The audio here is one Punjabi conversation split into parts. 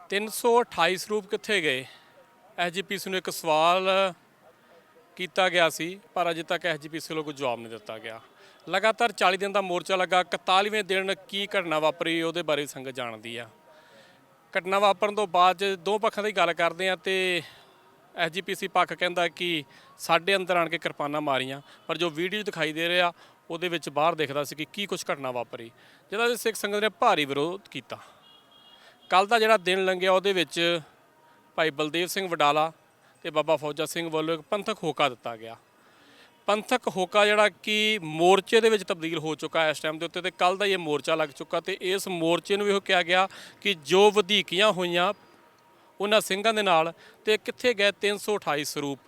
328 ਸਰੂਪ ਕਿੱਥੇ ਗਏ? ਐਸਜੀਪੀਸੀ ਨੂੰ ਇੱਕ ਸਵਾਲ ਕੀਤਾ ਗਿਆ ਸੀ, ਪਰ ਅਜੇ ਤੱਕ ਐਸਜੀਪੀਸੀ ਵੱਲੋਂ ਕੋਈ ਜਵਾਬ ਨਹੀਂ ਦਿੱਤਾ ਗਿਆ। ਲਗਾਤਾਰ 40 ਦਿਨ ਦਾ ਮੋਰਚਾ ਲੱਗਾ। 41ਵੇਂ ਦਿਨ ਕੀ ਘਟਨਾ ਵਾਪਰੀ ਉਹਦੇ ਬਾਰੇ ਸੰਗਤ ਜਾਣਦੀ ਆ। ਘਟਨਾ ਵਾਪਰਨ ਤੋਂ ਬਾਅਦ ਜੇ ਦੋ ਪੱਖਾਂ ਦੀ ਗੱਲ ਕਰਦੇ ਆ ਤੇ ਐਸਜੀਪੀਸੀ ਪੱਖ ਕਹਿੰਦਾ ਕਿ ਸਾਡੇ ਅੰਦਰ ਆਣ ਕੇ ਕਿਰਪਾਨਾਂ ਮਾਰੀਆਂ, ਪਰ ਜੋ ਵੀਡੀਓ ਦਿਖਾਈ ਦੇ ਰਿਹਾ ਉਹਦੇ ਵਿੱਚ ਬਾਹਰ ਦਿਖਦਾ ਸੀ ਕਿ ਕੀ ਕੁਝ ਘਟਨਾ ਵਾਪਰੀ, ਜਿਹਦਾ ਸਿੱਖ ਸੰਗਤ ਨੇ ਭਾਰੀ ਵਿਰੋਧ ਕੀਤਾ। ਕੱਲ੍ਹ ਦਾ ਜਿਹੜਾ ਦਿਨ ਲੰਘਿਆ ਉਹਦੇ ਵਿੱਚ ਭਾਈ ਬਲਦੇਵ ਸਿੰਘ ਵਡਾਲਾ ਤੇ ਬਾਬਾ ਫੌਜਾ ਸਿੰਘ ਵੱਲੋਂ ਇੱਕ ਪੰਥਕ ਹੋਕਾ ਦਿੱਤਾ ਗਿਆ। ਪੰਥਕ ਹੋਕਾ ਜਿਹੜਾ ਕਿ ਮੋਰਚੇ ਦੇ ਵਿੱਚ ਤਬਦੀਲ ਹੋ ਚੁੱਕਾ ਇਸ ਟਾਈਮ ਦੇ ਉੱਤੇ, ਤੇ ਕੱਲ੍ਹ ਦਾ ਇਹ ਮੋਰਚਾ ਲੱਗ ਚੁੱਕਾ। ਤੇ ਇਸ ਮੋਰਚੇ ਨੂੰ ਇਹੋ ਕਿਹਾ ਗਿਆ ਕਿ ਜੋ ਵਧੀਕੀਆਂ ਹੋਈਆਂ ਉਹਨਾਂ ਸਿੰਘਾਂ ਦੇ ਨਾਲ, ਤੇ ਕਿੱਥੇ ਗਏ 328 ਸਰੂਪ?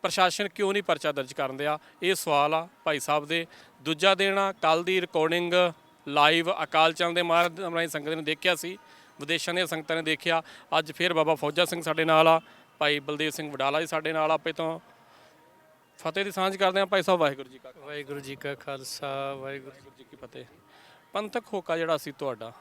ਪ੍ਰਸ਼ਾਸਨ ਕਿਉਂ ਨਹੀਂ ਪਰਚਾ ਦਰਜ ਕਰਨ ਦਿਆ? ਇਹ ਸਵਾਲ ਆ ਭਾਈ ਸਾਹਿਬ ਦੇ। ਦੂਜਾ ਦਿਨ ਆ, ਕੱਲ੍ਹ ਦੀ ਰਿਕਾਰਡਿੰਗ ਲਾਈਵ ਅਕਾਲ ਚੈਨਲ ਦੇ ਮਾਧਿਅਮ ਰਾਹੀਂ ਸੰਗਤ ਨੇ ਦੇਖਿਆ ਸੀ, ਵਿਦੇਸ਼ਾਂ ਦੀਆਂ ਸੰਗਤਾਂ ਨੇ ਦੇਖਿਆ। ਅੱਜ ਫਿਰ ਬਾਬਾ ਫੌਜਾ ਸਿੰਘ ਸਾਡੇ ਨਾਲ ਆ, ਭਾਈ ਬਲਦੇਵ ਸਿੰਘ ਵਡਾਲਾ ਜੀ ਸਾਡੇ ਨਾਲ। ਆਪੇ ਤੋਂ ਫਤਿਹ ਦੀ ਸਾਂਝ ਕਰਦੇ ਹਾਂ। ਭਾਈ ਸਾਹਿਬ ਵਾਹਿਗੁਰੂ ਜੀ ਕਾ ਵਾਹਿਗੁਰੂ ਜੀ ਕਾ ਖਾਲਸਾ, ਵਾਹਿਗੁਰੂ ਜੀ ਕੀ ਫਤਿਹ। ਪੰਥਕ ਹੋਕਾ ਜਿਹੜਾ ਸੀ ਤੁਹਾਡਾ,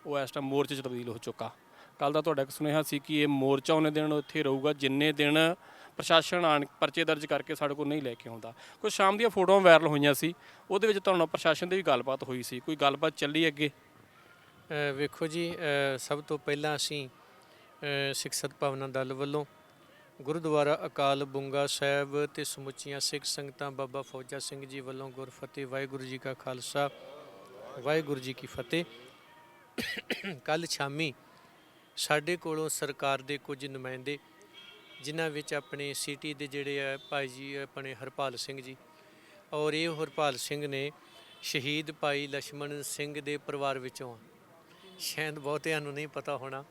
ਉਹ ਇਸ ਟਾਈਮ ਮੋਰਚੇ 'ਚ ਤਬਦੀਲ ਹੋ ਚੁੱਕਾ। ਕੱਲ੍ਹ ਦਾ ਤੁਹਾਡਾ ਇੱਕ ਸੁਨੇਹਾ ਸੀ ਕਿ ਇਹ ਮੋਰਚਾ ਉਹਨੇ ਦਿਨ ਇੱਥੇ ਰਹੂਗਾ ਜਿੰਨੇ ਦਿਨ ਪ੍ਰਸ਼ਾਸਨ ਆਣ ਪਰਚੇ ਦਰਜ ਕਰਕੇ ਸਾਡੇ ਕੋਲ ਨਹੀਂ ਲੈ ਕੇ ਆਉਂਦਾ। ਕੁਝ ਸ਼ਾਮ ਦੀਆਂ ਫੋਟੋਆਂ ਵਾਇਰਲ ਹੋਈਆਂ ਸੀ, ਉਹਦੇ ਵਿੱਚ ਤੁਹਾਨੂੰ ਪ੍ਰਸ਼ਾਸਨ ਦੀ ਵੀ ਗੱਲਬਾਤ ਹੋਈ ਸੀ। ਕੋਈ ਗੱਲਬਾਤ ਚੱਲੀ ਅੱਗੇ? ਵੇਖੋ ਜੀ, ਸਭ ਤੋਂ ਪਹਿਲਾਂ ਅਸੀਂ ਸਿੱਖ ਸਦਭਾਵਨਾ ਦਲ ਵੱਲੋਂ ਗੁਰਦੁਆਰਾ ਅਕਾਲ ਬੁੰਗਾ ਸਾਹਿਬ ਤੇ ਸਮੁੱਚੀਆਂ ਸਿੱਖ ਸੰਗਤਾਂ ਬਾਬਾ ਫੌਜਾ ਸਿੰਘ ਜੀ ਵੱਲੋਂ ਗੁਰਫਤਿਹ। ਵਾਹਿਗੁਰੂ ਜੀ ਕਾ ਖਾਲਸਾ, ਵਾਹਿਗੁਰੂ ਜੀ ਕੀ ਫਤਿਹ। ਕੱਲ੍ਹ ਸ਼ਾਮੀ ਸਾਡੇ ਕੋਲੋਂ ਸਰਕਾਰ ਦੇ ਕੁਝ ਨੁਮਾਇੰਦੇ, ਜਿਨ੍ਹਾਂ ਵਿੱਚ ਆਪਣੇ ਸਿਟੀ ਦੇ ਜਿਹੜੇ ਆ ਭਾਈ ਜੀ ਆਪਣੇ ਹਰਪਾਲ ਸਿੰਘ ਜੀ, ਔਰ ਇਹ ਹਰਪਾਲ ਸਿੰਘ ਨੇ ਸ਼ਹੀਦ ਭਾਈ ਲਛਮਣ ਸਿੰਘ ਦੇ ਪਰਿਵਾਰ ਵਿੱਚੋਂ ਆ। ਸ਼ਾਇਦ ਬਹੁਤਿਆਂ ਨੂੰ ਨਹੀਂ ਪਤਾ ਹੋਣਾ,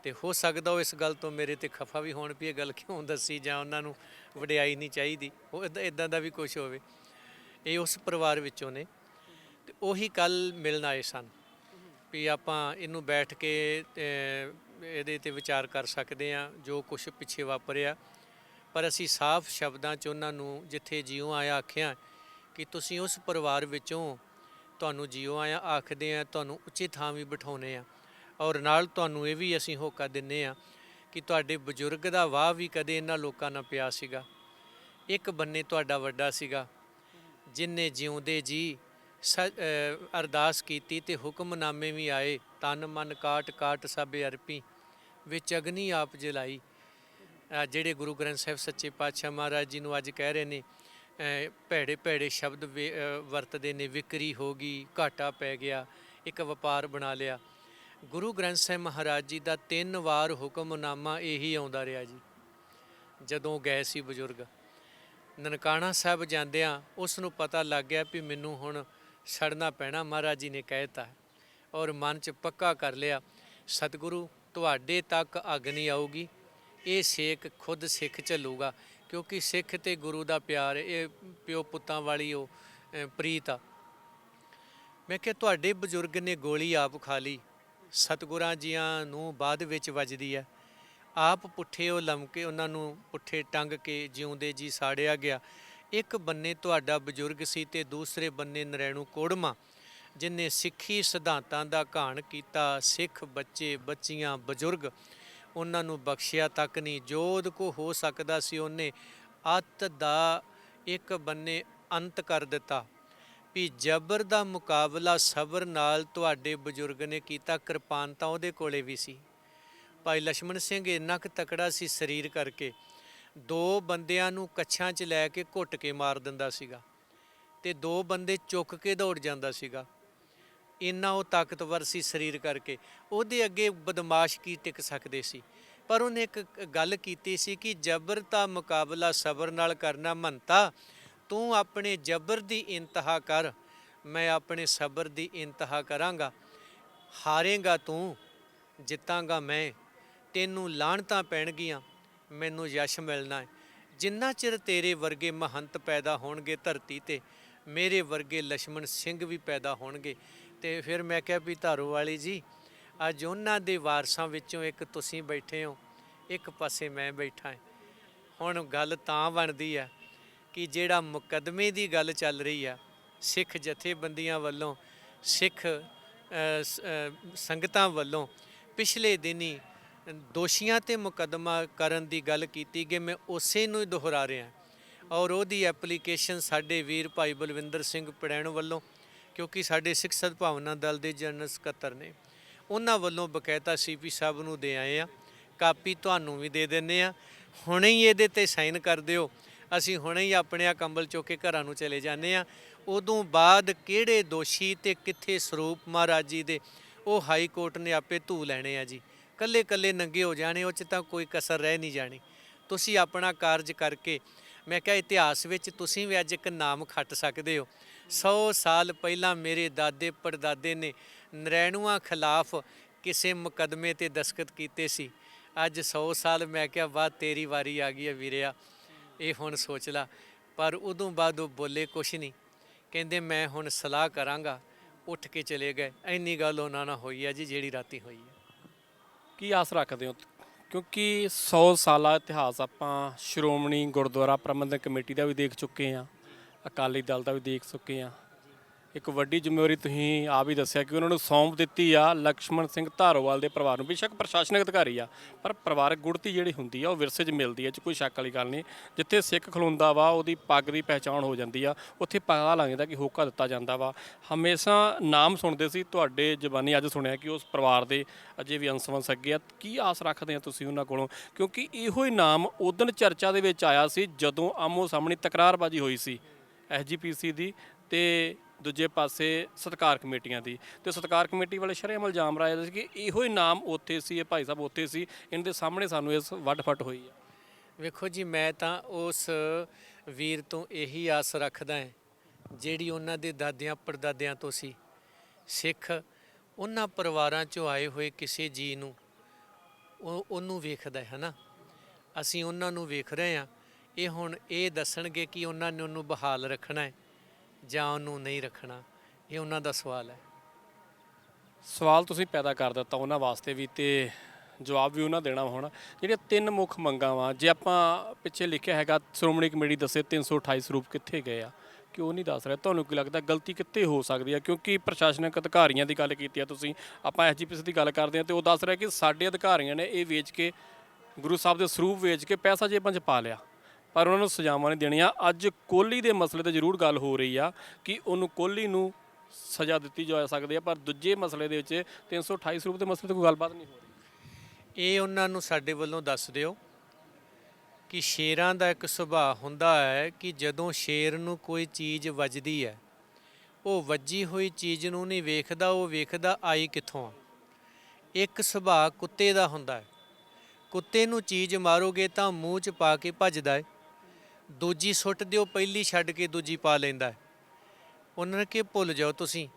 ਤੇ ਹੋ ਸਕਦਾ ਉਹ ਇਸ ਗੱਲ ਤੋਂ ਮੇਰੇ ਤੇ ਖਫਾ ਵੀ ਹੋਣ ਵੀ ਇਹ ਗੱਲ ਕਿਉਂ ਦੱਸੀ, ਜਾਂ ਉਹਨਾਂ ਨੂੰ ਵਡਿਆਈ ਨਹੀਂ ਚਾਹੀਦੀ, ਉਹ ਇੱਦਾਂ ਦਾ ਵੀ ਕੁਛ ਹੋਵੇ। ਇਹ ਉਸ ਪਰਿਵਾਰ ਵਿੱਚੋਂ ਨੇ, ਤੇ ਉਹੀ ਕੱਲ੍ਹ ਮਿਲਣ ਆਏ ਸਨ ਵੀ ਆਪਾਂ ਇਹਨੂੰ ਬੈਠ ਕੇ ਇਹਦੇ 'ਤੇ ਵਿਚਾਰ ਕਰ ਸਕਦੇ ਹਾਂ ਜੋ ਕੁਛ ਪਿੱਛੇ ਵਾਪਰਿਆ। ਪਰ ਅਸੀਂ ਸਾਫ਼ ਸ਼ਬਦਾਂ 'ਚ ਉਹਨਾਂ ਨੂੰ ਜਿੱਥੇ ਜਿਉਂ ਆਇਆ ਆਖਿਆ ਕਿ ਤੁਸੀਂ ਉਸ ਪਰਿਵਾਰ ਵਿੱਚੋਂ, ਤੁਹਾਨੂੰ ਜਿਉਂ ਆਇਆ ਆਖਦੇ ਹਾਂ, ਤੁਹਾਨੂੰ ਉੱਚੀ ਥਾਂ ਵੀ ਬਿਠਾਉਂਦੇ ਹਾਂ, ਔਰ ਨਾਲ ਤੁਹਾਨੂੰ ਇਹ ਵੀ ਅਸੀਂ ਹੋਕਾ ਦਿੰਦੇ ਹਾਂ ਕਿ ਤੁਹਾਡੇ ਬਜ਼ੁਰਗ ਦਾ ਵਾਹ ਵੀ ਕਦੇ ਇਹਨਾਂ ਲੋਕਾਂ ਨਾਲ ਪਿਆ ਸੀਗਾ। ਇੱਕ ਬੰਨੇ ਤੁਹਾਡਾ ਵੱਡਾ ਸੀਗਾ ਜਿਨਨੇ ਜਿਉਂਦੇ ਜੀ ਅਰਦਾਸ ਕੀਤੀ ਤੇ ਹੁਕਮਨਾਮੇ ਵੀ ਆਏ, ਤਨ ਮਨ ਕਾਟ ਕਾਟ ਸਭ ਅਰਪੀ, ਵਿੱਚ ਅਗਨੀ ਆਪ ਜਲਾਈ। ਜਿਹੜੇ ਗੁਰੂ ਗ੍ਰੰਥ ਸਾਹਿਬ ਸੱਚੇ ਪਾਤਸ਼ਾਹ ਮਹਾਰਾਜ ਜੀ ਨੂੰ ਅੱਜ ਕਹਿ ਰਹੇ ਨੇ ਭੈੜੇ ਭੈੜੇ ਸ਼ਬਦ ਵਰਤਦੇ ਨੇ, ਵਿਕਰੀ ਹੋ ਗਈ, ਘਾਟਾ ਪੈ ਗਿਆ, ਇੱਕ ਵਪਾਰ ਬਣਾ ਲਿਆ। ਗੁਰੂ ਗ੍ਰੰਥ ਸਾਹਿਬ ਮਹਾਰਾਜ ਜੀ ਦਾ 3 ਵਾਰ ਹੁਕਮਨਾਮਾ ਇਹੀ ਆਉਂਦਾ ਰਿਹਾ ਜੀ। ਜਦੋਂ ਗਏ ਸੀ ਬਜ਼ੁਰਗ ਨਨਕਾਣਾ ਸਾਹਿਬ ਜਾਂਦਿਆਂ ਉਸ ਨੂੰ ਪਤਾ ਲੱਗ ਗਿਆ ਵੀ ਮੈਨੂੰ ਹੁਣ ਛੱਡਣਾ ਪੈਣਾ, ਮਹਾਰਾਜ ਜੀ ਨੇ ਕਹਿ ਤਾ, ਔਰ ਮਨ 'ਚ ਪੱਕਾ ਕਰ ਲਿਆ ਸਤਿਗੁਰੂ ਤੁਹਾਡੇ ਤੱਕ ਅੱਗ ਨਹੀਂ ਆਊਗੀ, ਇਹ ਸੇਕ ਖੁਦ ਸਿੱਖ ਝੱਲੂਗਾ, ਕਿਉਂਕਿ ਸਿੱਖ ਤੇ ਗੁਰੂ ਦਾ ਪਿਆਰ, ਇਹ ਪਿਓ ਪੁੱਤਾਂ ਵਾਲੀ ਉਹ ਪ੍ਰੀਤ ਆ। ਮੈਂ ਕਿਹਾ ਤੁਹਾਡੇ ਬਜ਼ੁਰਗ ਨੇ ਗੋਲੀ ਆਪ ਖਾ ਲਈ, ਸਤਿਗੁਰਾਂ ਜੀਆਂ ਨੂੰ ਬਾਅਦ ਵਿੱਚ ਵੱਜਦੀ ਹੈ, ਆਪ ਪੁੱਠੇ ਉਹ ਲਮਕੇ ਉਹਨਾਂ ਨੂੰ ਪੁੱਠੇ ਟੰਗ ਕੇ ਜਿਉਂਦੇ ਜੀ ਸਾੜਿਆ ਗਿਆ। ਇੱਕ ਬੰਨੇ ਤੁਹਾਡਾ ਬਜ਼ੁਰਗ ਸੀ ਤੇ ਦੂਸਰੇ ਬੰਨੇ ਨਰੈਣੂ ਕੋੜਮਾ ਜਿਨ੍ਹੇ ਸਿੱਖੀ ਸਿਧਾਂਤਾਂ ਦਾ ਘਾਣ ਕੀਤਾ। ਸਿੱਖ ਬੱਚੇ ਬੱਚੀਆਂ ਬਜ਼ੁਰਗ ਉਹਨਾਂ ਨੂੰ ਬਖਸ਼ਿਆ ਤੱਕ ਨਹੀਂ, ਜੋ ਉਹਦੇ ਕੋ ਹੋ ਸਕਦਾ ਸੀ ਉਹਨੇ ਅੱਤ ਦਾ ਇੱਕ ਬੰਨੇ ਅੰਤ ਕਰ ਦਿੱਤਾ। ਵੀ ਜਬਰ ਦਾ ਮੁਕਾਬਲਾ ਸਬਰ ਨਾਲ ਤੁਹਾਡੇ ਬਜ਼ੁਰਗ ਨੇ ਕੀਤਾ। ਕਿਰਪਾਨ ਤਾਂ ਉਹਦੇ ਕੋਲੇ ਵੀ ਸੀ। ਭਾਈ ਲਛਮਣ ਸਿੰਘ ਇੰਨਾ ਕੁ ਤਕੜਾ ਸੀ ਸਰੀਰ ਕਰਕੇ, 2 ਬੰਦਿਆਂ ਨੂੰ ਕੱਛਾਂ 'ਚ ਲੈ ਕੇ ਘੁੱਟ ਕੇ ਮਾਰ ਦਿੰਦਾ ਸੀਗਾ, ਤੇ 2 ਬੰਦੇ ਚੁੱਕ ਕੇ ਦੌੜ ਜਾਂਦਾ ਸੀਗਾ। ਇੰਨਾ ਉਹ ਤਾਕਤਵਰ ਸੀ ਸਰੀਰ ਕਰਕੇ। ਉਹਦੇ ਅੱਗੇ ਬਦਮਾਸ਼ ਕੀ ਟਿਕ ਸਕਦੇ ਸੀ। ਪਰ ਉਹਨੇ ਇੱਕ ਗੱਲ ਕੀਤੀ ਸੀ ਕਿ ਜਬਰ ਦਾ ਮੁਕਾਬਲਾ ਸਬਰ ਨਾਲ ਕਰਨਾ। ਮੰਨਤਾ ਤੂੰ ਆਪਣੇ ਜਬਰ ਦੀ ਇੰਤਹਾ ਕਰ, ਮੈਂ ਆਪਣੇ ਸਬਰ ਦੀ ਇੰਤਹਾ ਕਰਾਂਗਾ। ਹਾਰੇਗਾ ਤੂੰ, ਜਿੱਤਾਂਗਾ ਮੈਂ, ਤੈਨੂੰ ਲਾਹਣਤਾਂ ਪੈਣਗੀਆਂ, ਮੈਨੂੰ ਯਸ਼ ਮਿਲਣਾ ਹੈ। ਜਿੰਨਾ ਚਿਰ ਤੇਰੇ ਵਰਗੇ ਮਹੰਤ ਪੈਦਾ ਹੋਣਗੇ ਧਰਤੀ 'ਤੇ, ਮੇਰੇ ਵਰਗੇ ਲਛਮਣ ਸਿੰਘ ਵੀ ਪੈਦਾ ਹੋਣਗੇ। ਅਤੇ ਫਿਰ ਮੈਂ ਕਿਹਾ ਵੀ ਧਾਰੋਵਾਲੀ ਜੀ, ਅੱਜ ਉਹਨਾਂ ਦੇ ਵਾਰਸਾਂ ਵਿੱਚੋਂ ਇੱਕ ਤੁਸੀਂ ਬੈਠੇ ਹੋ, ਇੱਕ ਪਾਸੇ ਮੈਂ ਬੈਠਾ ਹਾਂ। ਹੁਣ ਗੱਲ ਤਾਂ ਬਣਦੀ ਆ ਕਿ ਜਿਹੜਾ ਮੁਕੱਦਮੇ ਦੀ ਗੱਲ ਚੱਲ ਰਹੀ ਆ ਸਿੱਖ ਜਥੇਬੰਦੀਆਂ ਵੱਲੋਂ, ਸਿੱਖ ਸੰਗਤਾਂ ਵੱਲੋਂ, ਪਿਛਲੇ ਦਿਨੀ ਦੋਸ਼ੀਆਂ ਤੇ ਮੁਕੱਦਮਾ ਕਰਨ ਦੀ ਗੱਲ ਕੀਤੀ ਕਿ ਮੈਂ ਉਸੇ ਨੂੰ ਹੀ ਦੁਹਰਾ ਰਿਹਾ ਔਰ ਉਹਦੀ ਐਪਲੀਕੇਸ਼ਨ ਸਾਡੇ ਵੀਰ ਭਾਈ ਬਲਵਿੰਦਰ ਸਿੰਘ ਪੜੈਣ ਵੱਲੋਂ, ਕਿਉਂਕਿ ਸਾਡੇ ਸਿੱਖ ਸਦਭਾਵਨਾ ਦਲ ਦੇ ਜਨਰਲ ਸਕੱਤਰ ਨੇ, ਉਹਨਾਂ ਵੱਲੋਂ ਬਕਾਇਦਾ ਸੀਪੀ ਸਾਹਿਬ ਨੂੰ ਦੇ ਆਏ ਆ। ਕਾਪੀ ਤੁਹਾਨੂੰ ਵੀ ਦੇ ਦਿੰਦੇ ਆ, ਹੁਣੇ ਹੀ ਇਹਦੇ ਤੇ ਸਾਈਨ ਕਰ ਦਿਓ, ਅਸੀਂ ਹੁਣੇ ਹੀ ਆਪਣੇ ਆ ਕੰਬਲ ਚੁੱਕ ਕੇ ਘਰਾਂ ਨੂੰ ਚਲੇ ਜਾਂਦੇ ਆ। ਉਦੋਂ ਬਾਅਦ ਕਿਹੜੇ ਦੋਸ਼ੀ ਤੇ ਕਿੱਥੇ ਸਰੂਪ ਮਹਾਰਾਜ ਜੀ ਦੇ, ਉਹ ਹਾਈ ਕੋਰਟ ਨੇ ਆਪੇ ਧੂ ਲੈਣੇ ਆ ਜੀ। ਕੱਲੇ ਕੱਲੇ ਨੰਗੇ ਹੋ ਜਾਣੇ, ਉਹ 'ਚ ਤਾਂ ਕੋਈ ਕਸਰ ਰਹਿ ਨਹੀਂ ਜਾਣੀ। ਤੁਸੀਂ ਆਪਣਾ ਕਾਰਜ ਕਰਕੇ, ਮੈਂ ਕਿਹਾ ਇਤਿਹਾਸ ਵਿੱਚ ਤੁਸੀਂ ਵੀ ਅੱਜ ਇੱਕ ਨਾਮ ਖੱਟ ਸਕਦੇ ਹੋ। 100 ਸਾਲ ਪਹਿਲਾਂ ਮੇਰੇ ਦਾਦੇ ਪੜਦਾਦੇ ਨੇ ਨਰੈਣੂਆਂ ਖਿਲਾਫ ਕਿਸੇ ਮੁਕੱਦਮੇ ਤੇ ਦਸਤਖਤ ਕੀਤੇ ਸੀ। ਅੱਜ 100 ਸਾਲ ਮੈਂ ਕਿਹਾ ਵਾਹ ਤੇਰੀ ਵਾਰੀ ਆ ਗਈ ਹੈ ਵੀਰਿਆ, ਇਹ ਹੁਣ ਸੋਚ ਲਾ। ਪਰ ਉਦੋਂ ਬਾਅਦ ਉਹ ਬੋਲੇ ਕੁਛ ਨਹੀਂ, ਕਹਿੰਦੇ ਮੈਂ ਹੁਣ ਸਲਾਹ ਕਰਾਂਗਾ, ਉੱਠ ਕੇ ਚਲੇ ਗਏ। ਇੰਨੀ ਗੱਲ ਉਹਨਾਂ ਨਾਲ ਹੋਈ ਆ ਜੀ ਜਿਹੜੀ ਰਾਤੀ ਹੋਈ ਹੈ। ਕੀ ਆਸ ਰੱਖਦੇ ਹੋ? ਕਿਉਂਕਿ 100 ਸਾਲਾ ਇਤਿਹਾਸ ਆਪਾਂ ਸ਼੍ਰੋਮਣੀ ਗੁਰਦੁਆਰਾ ਪ੍ਰਬੰਧਕ ਕਮੇਟੀ ਦਾ ਵੀ ਦੇਖ ਚੁੱਕੇ ਹਾਂ, ਅਕਾਲੀ ਦਲ ਦਾ ਵੀ ਦੇਖ ਚੁੱਕੇ ਹਾਂ। ਇੱਕ ਵੱਡੀ ਜ਼ਿੰਮੇਵਾਰੀ ਤੁਸੀਂ ਆਪ ਹੀ ਦੱਸਿਆ ਕਿ ਉਹਨਾਂ ਨੂੰ ਸੌਂਪ ਦਿੱਤੀ ਆ ਲਕਸ਼ਮਣ ਸਿੰਘ ਧਾਰੋਵਾਲ ਦੇ ਪਰਿਵਾਰ ਨੂੰ। ਬੇਸ਼ੱਕ ਪ੍ਰਸ਼ਾਸਨਿਕ ਅਧਿਕਾਰੀ ਆ, ਪਰ ਪਰਿਵਾਰਕ ਗੁੜਤੀ ਜਿਹੜੀ ਹੁੰਦੀ ਆ ਉਹ ਵਿਰਸੇ 'ਚ ਮਿਲਦੀ ਹੈ, 'ਚ ਕੋਈ ਸ਼ੱਕ ਵਾਲੀ ਗੱਲ ਨਹੀਂ। ਜਿੱਥੇ ਸਿੱਖ ਖਲੋਂਦਾ ਵਾ ਉਹਦੀ ਪੱਗ ਦੀ ਪਹਿਚਾਣ ਹੋ ਜਾਂਦੀ ਆ, ਉੱਥੇ ਪਤਾ ਲੱਗ ਜਾਂਦਾ ਕਿ ਹੋਕਾ ਦਿੱਤਾ ਜਾਂਦਾ ਵਾ। ਹਮੇਸ਼ਾ ਨਾਮ ਸੁਣਦੇ ਸੀ, ਤੁਹਾਡੇ ਜ਼ਬਾਨੀ ਅੱਜ ਸੁਣਿਆ ਕਿ ਉਸ ਪਰਿਵਾਰ ਦੇ ਅਜੇ ਵੀ ਅੰਸ਼-ਵੰਸ਼ ਅੱਗੇ ਆ। ਕੀ ਆਸ ਰੱਖਦੇ ਆ ਤੁਸੀਂ ਉਹਨਾਂ ਕੋਲੋਂ? ਕਿਉਂਕਿ ਇਹੋ ਹੀ ਨਾਮ ਉਦੋਂ ਚਰਚਾ ਦੇ ਵਿੱਚ ਆਇਆ ਸੀ ਜਦੋਂ ਆਮੋ ਸਾਹਮਣੇ ਤਕਰਾਰਬਾਜ਼ੀ ਹੋਈ ਸੀ SGPC ਦੀ ਤੇ ਦੂਜੇ ਪਾਸੇ ਸਤਿਕਾਰ ਕਮੇਟੀਆਂ ਦੀ, ਤੇ ਸਤਿਕਾਰ ਕਮੇਟੀ ਵਾਲੇ ਸ਼ਰੇਆਮ ਇਲਜ਼ਾਮ ਲਾਇਆ ਸੀ ਕਿ ਇਹੋ ਹੀ ਨਾਮ ਉੱਥੇ ਸੀ, ਇਹ ਭਾਈ ਸਾਹਿਬ ਉੱਥੇ ਸੀ, ਇਹਨਾਂ ਦੇ ਸਾਹਮਣੇ ਸਾਨੂੰ ਇਸ ਵੱਡ ਫੱਟ ਹੋਈ ਆ। ਵੇਖੋ ਜੀ, ਮੈਂ ਤਾਂ ਉਸ ਵੀਰ ਤੋਂ ਇਹੀ ਆਸ ਰੱਖਦਾ ਹਾਂ ਜਿਹੜੀ ਉਹਨਾਂ ਦੇ ਦਾਦਿਆਂ ਪੜਦਾਦਿਆਂ ਤੋਂ ਸੀ। ਸਿੱਖ ਉਹਨਾਂ ਪਰਿਵਾਰਾਂ 'ਚੋਂ ਆਏ ਹੋਏ ਕਿਸੇ ਜੀ ਨੂੰ ਉਹਨੂੰ ਵੇਖਦਾ ਹੈ ਨਾ, ਅਸੀਂ ਉਹਨਾਂ ਨੂੰ ਵੇਖ ਰਹੇ ਹਾਂ। ਇਹ ਹੁਣ ਇਹ ਦੱਸਣਗੇ ਕਿ ਉਹਨਾਂ ਨੇ ਉਹਨੂੰ ਬਹਾਲ ਰੱਖਣਾ ਹੈ ਜਾਂ ਉਹਨੂੰ ਨਹੀਂ ਰੱਖਣਾ, ਇਹ ਉਹਨਾਂ ਦਾ ਸਵਾਲ ਹੈ। ਸਵਾਲ ਤੁਸੀਂ ਪੈਦਾ ਕਰ ਦਿੱਤਾ ਉਹਨਾਂ ਵਾਸਤੇ ਵੀ, ਤੇ ਜਵਾਬ ਵੀ ਉਹਨਾਂ ਦੇਣਾ ਹੋਣਾ। ਜਿਹੜੀਆਂ 3 ਮੁੱਖ ਮੰਗਾਂ ਵਾ, ਜੇ ਆਪਾਂ ਪਿੱਛੇ ਲਿਖਿਆ ਹੈਗਾ ਸ਼੍ਰੋਮਣੀ ਕਮੇਟੀ ਦੱਸੇ 328 ਸਰੂਪ ਕਿੱਥੇ ਗਏ ਆ, ਕਿ ਉਹ ਨਹੀਂ ਦੱਸ ਰਿਹਾ, ਤੁਹਾਨੂੰ ਕੀ ਲੱਗਦਾ ਗਲਤੀ ਕਿੱਥੇ ਹੋ ਸਕਦੀ ਹੈ? ਕਿਉਂਕਿ ਪ੍ਰਸ਼ਾਸਨਿਕ ਅਧਿਕਾਰੀਆਂ ਦੀ ਗੱਲ ਕੀਤੀ ਆ ਤੁਸੀਂ, ਆਪਾਂ SGPC ਦੀ ਗੱਲ ਕਰਦੇ ਹਾਂ, ਤੇ ਉਹ ਦੱਸ ਰਿਹਾ ਕਿ ਸਾਡੇ ਅਧਿਕਾਰੀਆਂ ਨੇ ਇਹ ਵੇਚ ਕੇ, ਗੁਰੂ ਸਾਹਿਬ ਦੇ ਸਰੂਪ ਵੇਚ ਕੇ ਪੈਸਾ ਜੇਬਾਂ 'ਚ ਪਾ ਲਿਆ, ਪਰ ਉਹਨਾਂ ਨੂੰ ਸਜ਼ਾਵਾਂ ਨਹੀਂ ਦੇਣੀਆਂ। ਅੱਜ ਕੋਹਲੀ ਦੇ ਮਸਲੇ 'ਤੇ ਜ਼ਰੂਰ ਗੱਲ ਹੋ ਰਹੀ ਆ ਕਿ ਉਹਨੂੰ ਕੋਹਲੀ ਨੂੰ ਸਜ਼ਾ ਦਿੱਤੀ ਜਾ ਸਕਦੀ ਹੈ, ਪਰ ਦੂਜੇ ਮਸਲੇ ਦੇ ਵਿੱਚ 328 ਸਰੂਪ ਦੇ ਮਸਲੇ 'ਤੇ ਕੋਈ ਗੱਲਬਾਤ ਨਹੀਂ ਹੋ ਰਹੀ। ਇਹ ਉਹਨਾਂ ਨੂੰ ਸਾਡੇ ਵੱਲੋਂ ਦੱਸ ਦਿਓ ਕਿ ਸ਼ੇਰਾਂ ਦਾ ਇੱਕ ਸੁਭਾਅ ਹੁੰਦਾ ਹੈ ਕਿ ਜਦੋਂ ਸ਼ੇਰ ਨੂੰ ਕੋਈ ਚੀਜ਼ ਵੱਜਦੀ ਹੈ, ਉਹ ਵੱਜੀ ਹੋਈ ਚੀਜ਼ ਨੂੰ ਨਹੀਂ ਵੇਖਦਾ, ਉਹ ਵੇਖਦਾ ਆਈ ਕਿੱਥੋਂ ਆ। ਇੱਕ ਸੁਭਾਅ ਕੁੱਤੇ ਦਾ ਹੁੰਦਾ ਹੈ, ਕੁੱਤੇ ਨੂੰ ਚੀਜ਼ ਮਾਰੋਗੇ ਤਾਂ ਮੂੰਹ 'ਚ ਪਾ ਕੇ ਭੱਜਦਾ ਹੈ, ਦੂਜੀ ਸੁੱਟ ਦਿਓ ਪਹਿਲੀ ਛੱਡ ਕੇ ਦੂਜੀ ਪਾ ਲੈਂਦਾ ਹੈ। ਉਹਨਾਂ ਨੇ ਕਿ ਭੁੱਲ ਜਾਓ ਤੁਸੀਂ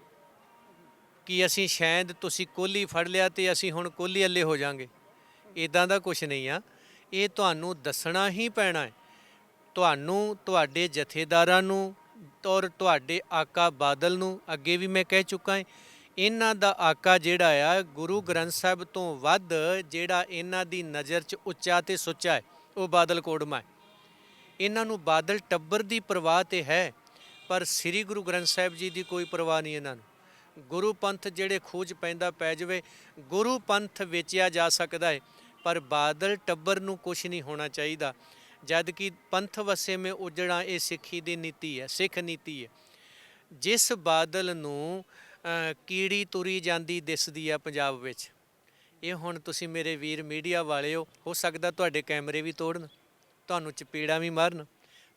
ਕਿ ਅਸੀਂ ਸ਼ਾਇਦ ਤੁਸੀਂ ਕੋਹਲੀ ਫੜ ਲਿਆ ਤੇ ਅਸੀਂ ਹੁਣ ਕੋਹਲੀ ਅੱਲੇ ਹੋ ਜਾਾਂਗੇ, ਇੱਦਾਂ ਦਾ ਕੁਛ ਨਹੀਂ ਆ। ਇਹ ਤੁਹਾਨੂੰ ਦੱਸਣਾ ਹੀ ਪੈਣਾ ਹੈ, ਤੁਹਾਨੂੰ, ਤੁਹਾਡੇ ਜਥੇਦਾਰਾਂ ਨੂੰ ਔਰ ਤੁਹਾਡੇ ਆਕਾ ਬਾਦਲ ਨੂੰ। ਅੱਗੇ ਵੀ ਮੈਂ ਕਹਿ ਚੁੱਕਾ ਹਾਂ, ਇਹਨਾਂ ਦਾ ਆਕਾ ਜਿਹੜਾ ਆ ਗੁਰੂ ਗ੍ਰੰਥ ਸਾਹਿਬ ਤੋਂ ਵੱਧ ਜਿਹੜਾ ਇਹਨਾਂ ਦੀ ਨਜ਼ਰ 'ਚ ਉੱਚਾ ਤੇ ਸੁੱਚਾ ਹੈ, ਉਹ ਬਾਦਲ ਕੋੜਮਾ ਹੈ। ਇਹਨਾਂ ਨੂੰ ਬਾਦਲ ਟੱਬਰ ਦੀ ਪਰਵਾਹ ਤੇ ਹੈ, ਪਰ ਸ੍ਰੀ ਗੁਰੂ ਗ੍ਰੰਥ ਸਾਹਿਬ ਜੀ ਦੀ ਕੋਈ ਪਰਵਾਹ ਨਹੀਂ ਇਹਨਾਂ ਨੂੰ। ਗੁਰੂ ਪੰਥ ਜਿਹੜੇ ਖੂਜ ਪੈਂਦਾ ਪੈ ਜਾਵੇ, ਗੁਰੂ ਪੰਥ ਵੇਚਿਆ ਜਾ ਸਕਦਾ ਹੈ, ਪਰ ਬਾਦਲ ਟੱਬਰ ਨੂੰ ਕੁਛ ਨਹੀਂ ਹੋਣਾ ਚਾਹੀਦਾ। ਜਦ ਕਿ ਪੰਥ ਵਸੇ ਮੈਂ ਉਜੜਾ, ਇਹ ਸਿੱਖੀ ਦੀ ਨੀਤੀ ਹੈ, ਸਿੱਖ ਨੀਤੀ ਹੈ। ਜਿਸ ਬਾਦਲ ਨੂੰ ਕੀੜੀ ਤੁਰੀ ਜਾਂਦੀ ਦਿਸਦੀ ਆ ਪੰਜਾਬ ਵਿੱਚ, ਇਹ ਹੁਣ ਤੁਸੀਂ ਮੇਰੇ ਵੀਰ ਮੀਡੀਆ ਵਾਲੇ ਹੋ ਸਕਦਾ ਤੁਹਾਡੇ ਕੈਮਰੇ ਵੀ ਤੋੜਨ, ਤੁਹਾਨੂੰ ਚਪੇੜਾਂ ਵੀ ਮਾਰਨ,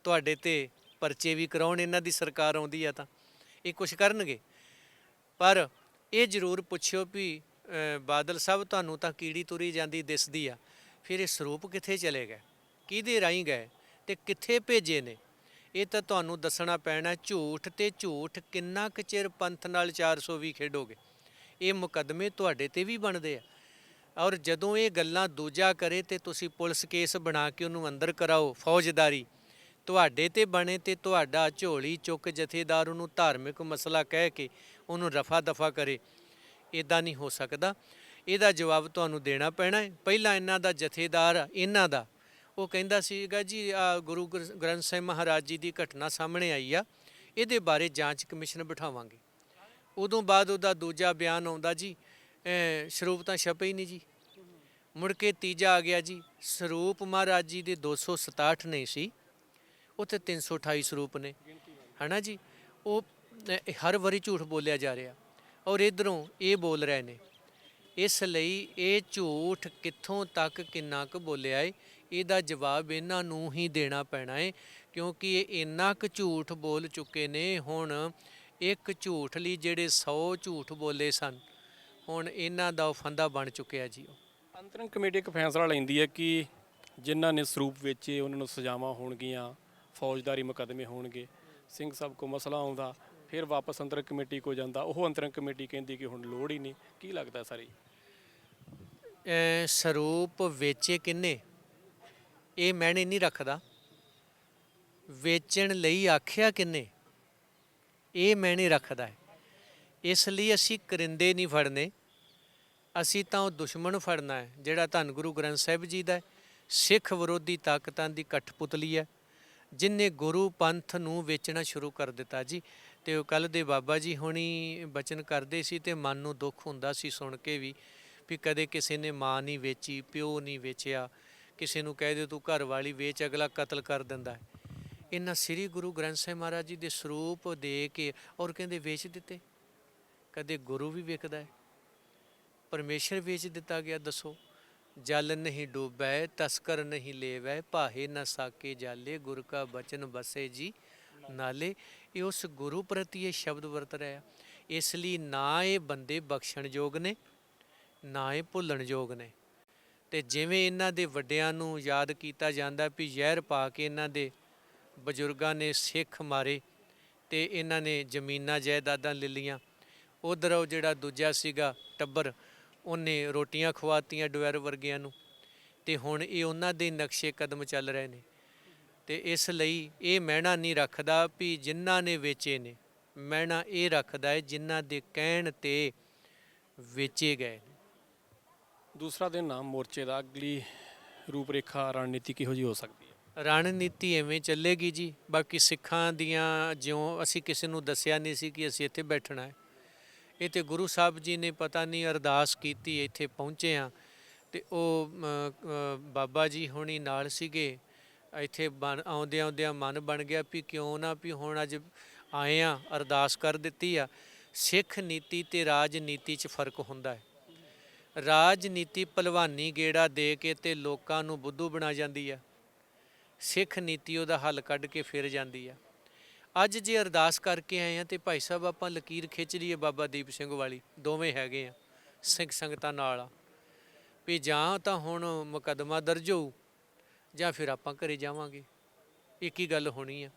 ਤੁਹਾਡੇ ਤੇ ਪਰਚੇ ਵੀ ਕਰਾਉਣ, ਇਹਨਾਂ ਦੀ ਸਰਕਾਰ ਆਉਂਦੀ ਆ ਤਾਂ ਇਹ ਕੁਛ ਕਰਨਗੇ। ਪਰ ਇਹ ਜ਼ਰੂਰ ਪੁੱਛਿਓ ਵੀ ਬਾਦਲ ਸਾਹਿਬ ਤੁਹਾਨੂੰ ਤਾਂ ਕੀੜੀ ਤੁਰੀ ਜਾਂਦੀ ਦਿਸਦੀ ਆ, ਫਿਰ ਇਹ ਸਰੂਪ ਕਿੱਥੇ ਚਲੇ ਗਏ, ਕਿਹਦੇ ਰਾਹੀਂ ਗਏ ਤੇ ਕਿੱਥੇ ਭੇਜੇ ਨੇ, ਇਹ ਤਾਂ ਤੁਹਾਨੂੰ ਦੱਸਣਾ ਪੈਣਾ। ਝੂਠ ਤੇ ਝੂਠ ਕਿੰਨਾ ਕੁ ਚਿਰ ਪੰਥ ਨਾਲ 420 ਖੇਡੋਗੇ? ਇਹ ਮੁਕੱਦਮੇ ਤੁਹਾਡੇ ਤੇ ਵੀ ਬਣਦੇ ਆ, ਔਰ ਜਦੋਂ ਇਹ ਗੱਲਾਂ ਦੂਜਾ ਕਰੇ ਤੇ ਤੁਸੀਂ ਪੁਲਿਸ ਕੇਸ ਬਣਾ ਕੇ ਉਹਨੂੰ ਅੰਦਰ ਕਰਾਓ, ਫੌਜਦਾਰੀ ਤੁਹਾਡੇ ਤੇ ਬਣੇ ਤੇ ਤੁਹਾਡਾ ਝੋਲੀ ਚੁੱਕ ਜਥੇਦਾਰ ਉਹਨੂੰ ਧਾਰਮਿਕ ਮਸਲਾ ਕਹਿ ਕੇ ਉਹਨੂੰ ਰਫਾ ਦਫਾ ਕਰੇ, ਇੱਦਾਂ ਨਹੀਂ ਹੋ ਸਕਦਾ। ਇਹਦਾ ਜਵਾਬ ਤੁਹਾਨੂੰ ਦੇਣਾ ਪੈਣਾ ਹੈ। ਪਹਿਲਾਂ ਇਹਨਾਂ ਦਾ ਜਥੇਦਾਰ, ਇਹਨਾਂ ਦਾ, ਉਹ ਕਹਿੰਦਾ ਸੀਗਾ ਜੀ ਗੁਰੂ ਗ੍ਰੰਥ ਸਾਹਿਬ ਮਹਾਰਾਜ ਜੀ ਦੀ ਘਟਨਾ ਸਾਹਮਣੇ ਆਈ ਆ, ਇਹਦੇ ਬਾਰੇ ਜਾਂਚ ਕਮਿਸ਼ਨ ਬਿਠਾਵਾਂਗੇ। ਉਦੋਂ ਬਾਅਦ ਉਹਦਾ ਦੂਜਾ ਬਿਆਨ ਆਉਂਦਾ ਜੀ ਸਰੂਪ ਤਾਂ ਛਪੇ ਹੀ ਨਹੀਂ ਜੀ। ਮੁੜ ਕੇ ਤੀਜਾ ਆ ਗਿਆ ਜੀ, ਸਰੂਪ ਮਹਾਰਾਜ ਜੀ ਦੇ 267 ਨਹੀਂ ਸੀ, ਉੱਥੇ 328 ਸਰੂਪ ਨੇ, ਹੈ ਨਾ ਜੀ। ਉਹ ਹਰ ਵਾਰੀ ਝੂਠ ਬੋਲਿਆ ਜਾ ਰਿਹਾ, ਔਰ ਇਧਰੋਂ ਇਹ ਬੋਲ ਰਹੇ ਨੇ। ਇਸ ਲਈ ਇਹ ਝੂਠ ਕਿੱਥੋਂ ਤੱਕ ਕਿੰਨਾ ਕੁ ਬੋਲਿਆ ਏ, ਇਹਦਾ ਜਵਾਬ ਇਹਨਾਂ ਨੂੰ ਹੀ ਦੇਣਾ ਪੈਣਾ ਏ, ਕਿਉਂਕਿ ਇਹ ਇੰਨਾ ਕੁ ਝੂਠ ਬੋਲ ਚੁੱਕੇ ਨੇ। ਹੁਣ ਇੱਕ ਝੂਠ ਲਈ ਜਿਹੜੇ 100 ਝੂਠ ਬੋਲੇ ਸਨ, ਹੁਣ ਇਹਨਾਂ ਦਾ ਉਹ ਫੰਦਾ ਬਣ ਚੁੱਕਿਆ ਜੀ। ਅੰਤਰਿਮ ਕਮੇਟੀ ਇੱਕ ਫੈਸਲਾ ਲੈਂਦੀ ਹੈ ਕਿ ਜਿਨ੍ਹਾਂ ਨੇ ਸਰੂਪ ਵੇਚੇ ਉਹਨਾਂ ਨੂੰ ਸਜ਼ਾਵਾਂ ਹੋਣਗੀਆਂ, ਫੌਜਦਾਰੀ ਮੁਕੱਦਮੇ ਹੋਣਗੇ। ਸਿੰਘ ਸਾਹਿਬ ਕੋ ਮਸਲਾ ਆਉਂਦਾ, ਫਿਰ ਵਾਪਸ ਅੰਤਰਿਮ ਕਮੇਟੀ ਕੋ ਜਾਂਦਾ, ਉਹ ਅੰਤਰਿਮ ਕਮੇਟੀ ਕਹਿੰਦੀ ਕਿ ਹੁਣ ਲੋੜ ਹੀ ਨਹੀਂ। ਕੀ ਲੱਗਦਾ ਸਾਰੀ ਸਰੂਪ ਵੇਚੇ ਕਿੰਨੇ, ਇਹ ਮੈਨੇ ਨਹੀਂ ਰੱਖਦਾ। ਵੇਚਣ ਲਈ ਆਖਿਆ ਕਿੰਨੇ, ਇਹ ਮੈਨੇ ਰੱਖਦਾ ਹੈ। ਇਸ ਲਈ ਅਸੀਂ ਕਰਿੰਦੇ ਨਹੀਂ ਫੜਨੇ, ਅਸੀਂ ਤਾਂ ਉਹ ਦੁਸ਼ਮਣ ਫੜਨਾ ਹੈ ਜਿਹੜਾ ਧੰਨ ਗੁਰੂ ਗ੍ਰੰਥ ਸਾਹਿਬ ਜੀ ਦਾ ਹੈ, ਸਿੱਖ ਵਿਰੋਧੀ ਤਾਕਤਾਂ ਦੀ ਕਠਪੁਤਲੀ ਹੈ, ਜਿਨ੍ਹਾਂ ਗੁਰੂ ਪੰਥ ਨੂੰ ਵੇਚਣਾ ਸ਼ੁਰੂ ਕਰ ਦਿੱਤਾ ਜੀ। ਤੇ ਉਹ ਕੱਲ੍ਹ ਦੇ ਬਾਬਾ ਜੀ ਹੁਣੀ ਬਚਨ ਕਰਦੇ ਸੀ ਤੇ ਮਨ ਨੂੰ ਦੁੱਖ ਹੁੰਦਾ ਸੀ ਸੁਣ ਕੇ ਵੀ ਕਦੇ ਕਿਸੇ ਨੇ ਮਾਂ ਨਹੀਂ ਵੇਚੀ, ਪਿਓ ਨਹੀਂ ਵੇਚਿਆ। ਕਿਸੇ ਨੂੰ ਕਹਿ ਦਿਓ ਤੂੰ ਘਰ ਵਾਲੀ ਵੇਚ, ਅਗਲਾ ਕਤਲ ਕਰ ਦਿੰਦਾ ਹੈ। ਇਹਨਾਂ ਸ੍ਰੀ ਗੁਰੂ ਗ੍ਰੰਥ ਸਾਹਿਬ ਮਹਾਰਾਜ ਜੀ ਦੇ ਸਰੂਪ ਦੇ ਕੇ ਔਰ ਕਹਿੰਦੇ ਵੇਚ ਦਿੱਤੇ। ਕਦੇ ਗੁਰੂ ਵੀ ਵਿਕਦਾ ਹੈ, ਪਰਮੇਸ਼ਰ ਵੇਚ ਦਿੱਤਾ ਗਿਆ। ਦੱਸੋ, ਜਲ ਨਹੀਂ ਡੂਬੈ ਤਸਕਰ ਨਹੀਂ ਲੇਵੈ, ਭਾਹੇ ਨਾ ਸਾਕੇ ਜਾਲੇ, ਗੁਰ ਕਾ ਬਚਨ ਬਸੇ ਜੀ ਨਾਲੇ। ਇਹ ਉਸ ਗੁਰੂ ਪ੍ਰਤੀ ਇਹ ਸ਼ਬਦ ਵਰਤ ਰਿਹਾ। ਇਸ ਲਈ ਨਾ ਇਹ ਬੰਦੇ ਬਖਸ਼ਣ ਯੋਗ ਨੇ, ਨਾ ਇਹ ਭੁੱਲਣ ਯੋਗ ਨੇ। ਤੇ ਜਿਵੇਂ ਇਹਨਾਂ ਦੇ ਵੱਡਿਆਂ ਨੂੰ ਯਾਦ ਕੀਤਾ ਜਾਂਦਾ ਵੀ ਜ਼ਹਿਰ ਪਾ ਕੇ ਇਹਨਾਂ ਦੇ ਬਜ਼ੁਰਗਾਂ ਨੇ ਸਿੱਖ ਮਾਰੇ ਤੇ ਇਹਨਾਂ ਨੇ ਜ਼ਮੀਨਾਂ ਜਾਇਦਾਦਾਂ ਲੈ ਲਈਆਂ, ਉਧਰ ਉਹ ਜਿਹੜਾ ਦੂਜਾ ਸੀਗਾ ਟੱਬਰ, ਉਹਨੇ ਰੋਟੀਆਂ ਖਵਾਤੀਆਂ ਡੁਐਰ ਵਰਗਿਆਂ ਨੂੰ, ਤੇ ਹੁਣ ਇਹ ਉਹਨਾਂ ਦੇ ਨਕਸ਼ੇ ਕਦਮ ਚੱਲ ਰਹੇ ਨੇ। ਤੇ ਇਸ ਲਈ ਇਹ ਮਹਿਣਾ ਨਹੀਂ ਰੱਖਦਾ ਵੀ ਜਿਨ੍ਹਾਂ ਨੇ ਵੇਚੇ ਨੇ, ਮਹਿਣਾ ਇਹ ਰੱਖਦਾ ਹੈ ਜਿਨ੍ਹਾਂ ਦੇ ਕਹਿਣ ਤੇ ਵੇਚੇ ਗਏ ਨੇ। ਦੂਸਰਾ ਦਿਨ ਨਾ ਮੋਰਚੇ ਦਾ, ਅਗਲੀ ਰੂਪਰੇਖਾ ਰਣਨੀਤੀ ਕਿਹੋ ਜਿਹੀ ਹੋ ਸਕਦੀ ਹੈ? ਰਣਨੀਤੀ ਐਵੇਂ ਚੱਲੇਗੀ ਜੀ। ਬਾਕੀ ਸਿੱਖਾਂ ਦੀਆਂ ਜਿਉਂ ਅਸੀਂ ਕਿਸੇ ਨੂੰ ਦੱਸਿਆ ਨਹੀਂ ਸੀ ਕਿ ਅਸੀਂ ਇੱਥੇ ਬੈਠਣਾ ਹੈ, ਇਹ ਤਾਂ ਗੁਰੂ ਸਾਹਿਬ ਜੀ ਨੇ ਪਤਾ ਨਹੀਂ ਅਰਦਾਸ ਕੀਤੀ, ਇੱਥੇ ਪਹੁੰਚੇ ਹਾਂ। ਤੇ ਉਹ ਬਾਬਾ ਜੀ ਹੁਣੀ ਨਾਲ ਸੀਗੇ, ਇੱਥੇ ਆਉਂਦਿਆਂ ਆਉਂਦਿਆਂ ਮਨ ਬਣ ਗਿਆ ਵੀ ਕਿਉਂ ਨਾ ਵੀ ਹੁਣ ਅੱਜ ਆਏ ਆ, ਅਰਦਾਸ ਕਰ ਦਿੱਤੀ ਆ। ਸਿੱਖ ਨੀਤੀ ਤੇ ਰਾਜਨੀਤੀ 'ਚ ਫਰਕ ਹੁੰਦਾ ਹੈ। ਰਾਜਨੀਤੀ ਭਲਵਾਨੀ ਗੇੜਾ ਦੇ ਕੇ ਤੇ ਲੋਕਾਂ ਨੂੰ ਬੁੱਧੂ ਬਣਾ ਜਾਂਦੀ ਆ, ਸਿੱਖ ਨੀਤੀ ਉਹਦਾ ਹੱਲ ਕੱਢ ਕੇ ਫਿਰ ਜਾਂਦੀ ਆ। ਅੱਜ ਜੇ ਅਰਦਾਸ ਕਰਕੇ ਆਏ ਆ ਤੇ ਭਾਈ ਸਾਹਿਬ ਆਪਾਂ ਲਕੀਰ ਖਿੱਚ ਲਈਏ ਬਾਬਾ ਦੀਪ ਸਿੰਘ ਵਾਲੀ, ਦੋਵੇਂ ਹੈਗੇ ਆ ਸਿੱਖ ਸੰਗਤਾਂ ਨਾਲ ਆ ਵੀ ਜਾਂ ਤਾਂ ਹੁਣ ਮੁਕੱਦਮਾ ਦਰਜ ਹੋਊ ਜਾਂ ਫਿਰ ਆਪਾਂ ਘਰੇ ਜਾਵਾਂਗੇ, ਇੱਕ ਹੀ ਗੱਲ ਹੋਣੀ ਆ।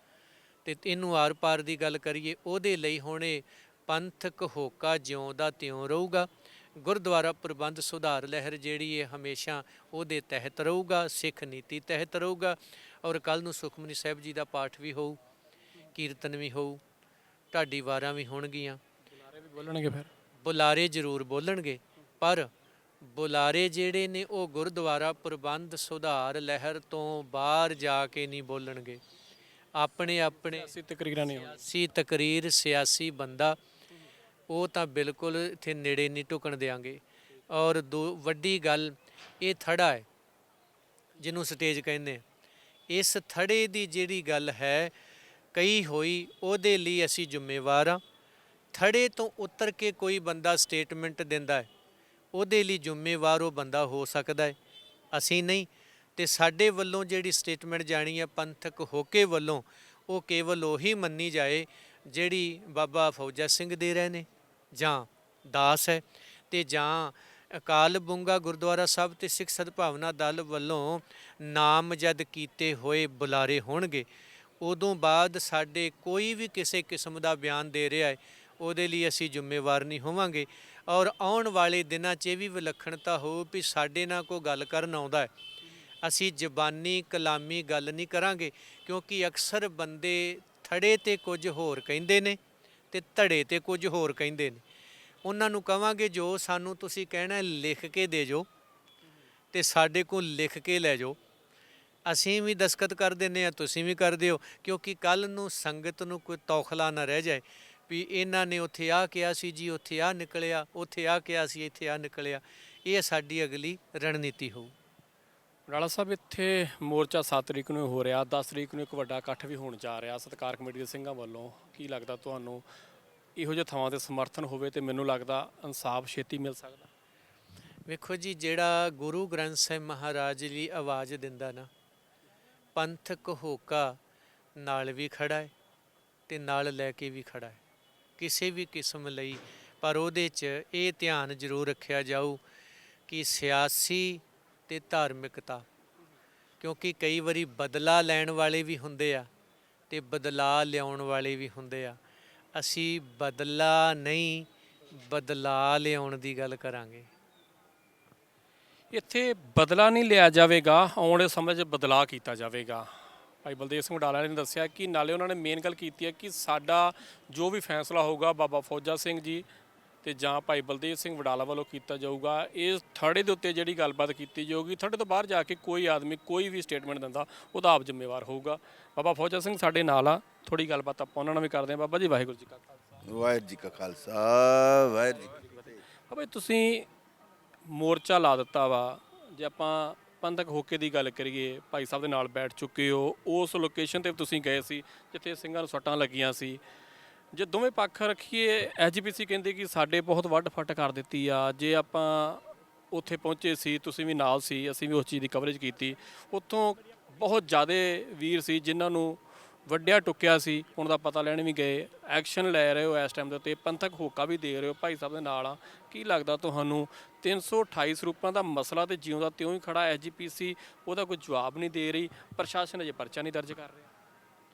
ਤੇ ਇਹਨੂੰ ਆਰ ਪਾਰ ਦੀ ਗੱਲ ਕਰੀਏ, ਉਹਦੇ ਲਈ ਹੁਣ ਇਹ ਪੰਥਕ ਹੋਕਾ ਜਿਉਂ ਦਾ ਤਿਉਂ ਰਹੂਗਾ। ਗੁਰਦੁਆਰਾ ਪ੍ਰਬੰਧ ਸੁਧਾਰ ਲਹਿਰ ਜਿਹੜੀ ਇਹ ਹਮੇਸ਼ਾ ਉਹਦੇ ਤਹਿਤ ਰਹੂਗਾ, ਸਿੱਖ ਨੀਤੀ ਤਹਿਤ ਰਹੂਗਾ। ਔਰ ਕੱਲ੍ਹ ਨੂੰ ਸੁਖਮਨੀ ਸਾਹਿਬ ਜੀ ਦਾ ਪਾਠ ਵੀ ਹੋਊ, ਕੀਰਤਨ ਵੀ ਹੋਊ, ਢਾਡੀ ਵਾਰਾਂ ਵੀ ਹੋਣਗੀਆਂ, ਬੁਲਾਰੇ ਵੀ ਬੋਲਣਗੇ। ਫਿਰ ਬੁਲਾਰੇ ਜ਼ਰੂਰ ਬੋਲਣਗੇ, ਪਰ ਬੁਲਾਰੇ ਜਿਹੜੇ ਨੇ ਉਹ ਗੁਰਦੁਆਰਾ ਪ੍ਰਬੰਧ ਸੁਧਾਰ ਲਹਿਰ ਤੋਂ ਬਾਹਰ ਜਾ ਕੇ ਨਹੀਂ ਬੋਲਣਗੇ। ਆਪਣੇ ਆਪਣੇ ਤਕਰੀਰਾਂ ਨਹੀਂ ਸਿਆਸੀ ਤਕਰੀਰ, ਸਿਆਸੀ ਬੰਦਾ ਉਹ ਤਾਂ ਬਿਲਕੁਲ ਇੱਥੇ ਨੇੜੇ ਨਹੀਂ ਢੁਕਣ ਦਿਆਂਗੇ। ਔਰ ਵੱਡੀ ਗੱਲ ਇਹ ਥੜਾ ਹੈ ਜਿਹਨੂੰ ਸਟੇਜ ਕਹਿੰਦੇ, ਇਸ ਥੜੇ ਦੀ ਜਿਹੜੀ ਗੱਲ ਹੈ ਕਈ ਹੋਈ, ਉਹਦੇ ਲਈ ਅਸੀਂ ਜ਼ਿੰਮੇਵਾਰ ਹਾਂ। ਥੜੇ ਤੋਂ ਉਤਰ ਕੇ ਕੋਈ ਬੰਦਾ ਸਟੇਟਮੈਂਟ ਦਿੰਦਾ ਹੈ, ਉਹਦੇ ਲਈ ਜ਼ਿੰਮੇਵਾਰ ਉਹ ਬੰਦਾ ਹੋ ਸਕਦਾ ਹੈ, ਅਸੀਂ ਨਹੀਂ। ਤੇ ਸਾਡੇ ਵੱਲੋਂ ਜਿਹੜੀ ਸਟੇਟਮੈਂਟ ਜਾਣੀ ਹੈ ਪੰਥਕ ਹੋਕੇ ਵੱਲੋਂ, ਉਹ ਕੇਵਲ ਉਹੀ ਮੰਨੀ ਜਾਏ ਜਿਹੜੀ ਬਾਬਾ ਫੌਜਾ ਸਿੰਘ ਦੇ ਰਹੇ ਨੇ, ਜਾਂ ਦਾਸ ਹੈ, ਤੇ ਜਾਂ ਅਕਾਲ ਬੁੰਗਾ ਗੁਰਦੁਆਰਾ ਸਾਹਿਬ ਤੇ ਸਿੱਖ ਸਦਭਾਵਨਾ ਦਲ ਵੱਲੋਂ ਨਾਮਜ਼ਦ ਕੀਤੇ ਹੋਏ ਬੁਲਾਰੇ ਹੋਣਗੇ। ਉਦੋਂ ਬਾਅਦ ਸਾਡੇ ਕੋਈ ਵੀ ਕਿਸੇ ਕਿਸਮ ਦਾ ਬਿਆਨ ਦੇ ਰਿਹਾ ਹੈ, ਉਹਦੇ ਲਈ ਅਸੀਂ ਜ਼ਿੰਮੇਵਾਰ ਨਹੀਂ ਹੋਵਾਂਗੇ। ਔਰ ਆਉਣ ਵਾਲੇ ਦਿਨਾਂ 'ਚ ਇਹ ਵੀ ਵਿਲੱਖਣਤਾ ਹੋ ਵੀ ਸਾਡੇ ਨਾਲ ਕੋਈ ਗੱਲ ਕਰਨ ਆਉਂਦਾ ਹੈ, ਅਸੀਂ ਜ਼ਬਾਨੀ ਕਲਾਮੀ ਗੱਲ ਨਹੀਂ ਕਰਾਂਗੇ, ਕਿਉਂਕਿ ਅਕਸਰ ਬੰਦੇ ਥੜੇ 'ਤੇ ਕੁਝ ਹੋਰ ਕਹਿੰਦੇ ਨੇ ਤੇ ਧੜੇ 'ਤੇ ਕੁਝ ਹੋਰ ਕਹਿੰਦੇ ਨੇ। ਉਹਨਾਂ ਨੂੰ ਕਹਾਂਗੇ ਜੋ ਸਾਨੂੰ ਤੁਸੀਂ ਕਹਿਣਾ ਲਿਖ ਕੇ ਦੇ ਜਾਓ ਤੇ ਸਾਡੇ ਕੋਲ ਲਿਖ ਕੇ ਲੈ ਜਾਓ, ਅਸੀਂ ਵੀ ਦਸਤਖਤ ਕਰ ਦਿੰਦੇ ਹਾਂ, ਤੁਸੀਂ ਵੀ ਕਰ ਦਿਓ, ਕਿਉਂਕਿ ਕੱਲ੍ਹ ਨੂੰ ਸੰਗਤ ਨੂੰ ਕੋਈ ਤੌਖਲਾ ਨਾ ਰਹਿ ਜਾਏ ਵੀ ਇਹਨਾਂ ਨੇ ਉੱਥੇ ਆ ਕਿਹਾ ਸੀ ਜੀ, ਉੱਥੇ ਆ ਨਿਕਲਿਆ, ਉੱਥੇ ਆ ਕਿਹਾ ਸੀ, ਇੱਥੇ ਆ ਨਿਕਲਿਆ। ਇਹ ਸਾਡੀ ਅਗਲੀ ਰਣਨੀਤੀ ਹੋਊ। ਵਡਾਲਾ ਸਾਹਿਬ, ਇੱਥੇ ਮੋਰਚਾ 7 ਤਰੀਕ ਨੂੰ ਹੋ ਰਿਹਾ, 10 ਤਰੀਕ ਨੂੰ ਇੱਕ ਵੱਡਾ ਇਕੱਠ ਵੀ ਹੋਣ ਜਾ ਰਿਹਾ ਸਤਿਕਾਰ ਕਮੇਟੀ ਦੇ ਸਿੰਘਾਂ ਵੱਲੋਂ। ਕੀ ਲੱਗਦਾ ਤੁਹਾਨੂੰ, ਇਹੋ ਜਿਹੇ ਥਾਵਾਂ ਤੇ ਸਮਰਥਨ ਹੋਵੇ ਤੇ ਮੈਨੂੰ ਲੱਗਦਾ ਇਨਸਾਫ ਛੇਤੀ ਮਿਲ ਸਕਦਾ? ਵੇਖੋ ਜੀ, ਜਿਹੜਾ ਗੁਰੂ ਗ੍ਰੰਥ ਸਾਹਿਬ ਮਹਾਰਾਜ ਲਈ ਆਵਾਜ਼ ਦਿੰਦਾ ਨਾ, ਪੰਥਕ ਹੋਕਾ ਨਾਲ ਵੀ ਖੜਾ ਹੈ ਤੇ ਨਾਲ ਲੈ ਕੇ ਵੀ ਖੜਾ ਹੈ ਕਿਸੇ ਵੀ ਕਿਸਮ ਲਈ। ਪਰ ਉਹਦੇ 'ਚ ਇਹ ਧਿਆਨ ਜ਼ਰੂਰ ਰੱਖਿਆ ਜਾਊ ਕਿ ਸਿਆਸੀ ਤੇ ਧਾਰਮਿਕਤਾ, ਕਿਉਂਕਿ ਕਈ ਵਾਰੀ ਬਦਲਾ ਲੈਣ ਵਾਲੇ ਵੀ ਹੁੰਦੇ ਆ ਤੇ ਬਦਲਾ ਲਿਆਉਣ ਵਾਲੇ ਵੀ ਹੁੰਦੇ ਆ। ਅਸੀਂ ਬਦਲਾ ਨਹੀਂ, ਬਦਲਾ ਲਿਆਉਣ ਦੀ ਗੱਲ ਕਰਾਂਗੇ। ਇੱਥੇ ਬਦਲਾ ਨਹੀਂ ਲਿਆ ਜਾਵੇਗਾ, ਆਉਣ ਵਾਲੇ ਸਮੇਂ 'ਚ ਬਦਲਾਅ ਕੀਤਾ ਜਾਵੇਗਾ। ਭਾਈ ਬਲਦੇਵ ਸਿੰਘ ਵਡਾਲਾ ਨੇ ਦੱਸਿਆ ਕਿ ਨਾਲੇ ਉਹਨਾਂ ਨੇ ਮੇਨ ਗੱਲ ਕੀਤੀ ਹੈ ਕਿ ਸਾਡਾ ਜੋ ਵੀ ਫੈਸਲਾ ਹੋਊਗਾ ਬਾਬਾ ਫੌਜਾ ਸਿੰਘ ਜੀ ਤੇ ਜਾਂ ਭਾਈ ਬਲਦੇਵ ਸਿੰਘ ਵਡਾਲਾ ਵੱਲੋਂ ਕੀਤਾ ਜਾਊਗਾ। ਇਹ ਥੜੇ ਦੇ ਉੱਤੇ ਜਿਹੜੀ ਗੱਲਬਾਤ ਕੀਤੀ ਜਾਊਗੀ, ਥੜੇ ਤੋਂ ਬਾਹਰ ਜਾ ਕੇ ਕੋਈ ਆਦਮੀ ਕੋਈ ਵੀ ਸਟੇਟਮੈਂਟ ਦਿੰਦਾ ਉਹਦਾ ਆਪ ਜ਼ਿੰਮੇਵਾਰ ਹੋਊਗਾ। ਬਾਬਾ ਫੌਜਾ ਸਿੰਘ ਸਾਡੇ ਨਾਲ ਆ, ਥੋੜੀ ਗੱਲਬਾਤ ਆਪਾਂ ਉਹਨਾਂ ਨਾਲ ਵੀ ਕਰਦੇ ਹਾਂ। ਬਾਬਾ ਜੀ, ਵਾਹਿਗੁਰੂ ਜੀ ਕਾ ਖਾਲਸਾ। ਵਾਹਿਗੁਰੂ ਜੀ ਕਾ ਖਾਲਸਾ, ਵਾਹਿਗੁਰੂ ਜੀ ਕੀ ਫਤਿਹ। ਬਾਬਾ, ਤੁਸੀਂ ਮੋਰਚਾ ਲਾ ਦਿੱਤਾ ਵਾ। ਜੇ ਆਪਾਂ ਪੰਥਕ ਹੋਕੇ ਦੀ ਗੱਲ ਕਰੀਏ, ਭਾਈ ਸਾਹਿਬ ਦੇ ਨਾਲ ਬੈਠ ਚੁੱਕੇ ਹੋ, ਉਸ ਲੋਕੇਸ਼ਨ ਤੇ ਤੁਸੀਂ ਗਏ ਸੀ ਜਿੱਥੇ ਸਿੰਘਾਂ ਨੂੰ ਸੱਟਾਂ ਲੱਗੀਆਂ ਸੀ। ਜੇ ਦੋਵੇਂ ਪੱਖ ਰੱਖੀਏ, ਐਸਜੀਪੀਸੀ ਕਹਿੰਦੇ ਕਿ ਸਾਡੇ ਬਹੁਤ ਵੱਢ ਫੱਟ ਕਰ ਦਿੱਤੀ ਆ। ਜੇ ਆਪਾਂ ਉੱਥੇ ਪਹੁੰਚੇ ਸੀ, ਤੁਸੀਂ ਵੀ ਨਾਲ ਸੀ, ਅਸੀਂ ਵੀ ਉਸ ਚੀਜ਼ ਦੀ ਕਵਰੇਜ ਕੀਤੀ। ਉੱਥੋਂ ਬਹੁਤ ਜ਼ਿਆਦਾ ਵੀਰ ਸੀ ਜਿਨ੍ਹਾਂ ਨੂੰ ਵੱਢਿਆ ਟੁੱਕਿਆ ਸੀ, ਹੁਣ ਦਾ ਪਤਾ ਲੈਣ ਵੀ ਗਏ। ਐਕਸ਼ਨ ਲੈ ਰਹੇ ਹੋ ਇਸ ਟਾਈਮ ਦੇ ਉੱਤੇ, ਪੰਥਕ ਹੋਕਾ ਵੀ ਦੇ ਰਹੇ ਹੋ, ਭਾਈ ਸਾਹਿਬ ਦੇ ਨਾਲ ਆ। ਕੀ ਲੱਗਦਾ ਤੁਹਾਨੂੰ 328 ਸਰੂਪਾਂ ਦਾ ਮਸਲਾ ਤੇ ਜਿਉਂ ਦਾ ਤਿਉਂ ਹੀ ਖੜਾ, ਐਸਜੀਪੀਸੀ ਉਹਦਾ ਕੋਈ ਜਵਾਬ ਨਹੀਂ ਦੇ ਰਹੀ, ਪ੍ਰਸ਼ਾਸਨ ਅਜੇ ਪਰਚਾ ਨਹੀਂ ਦਰਜ ਕਰ ਰਿਹਾ?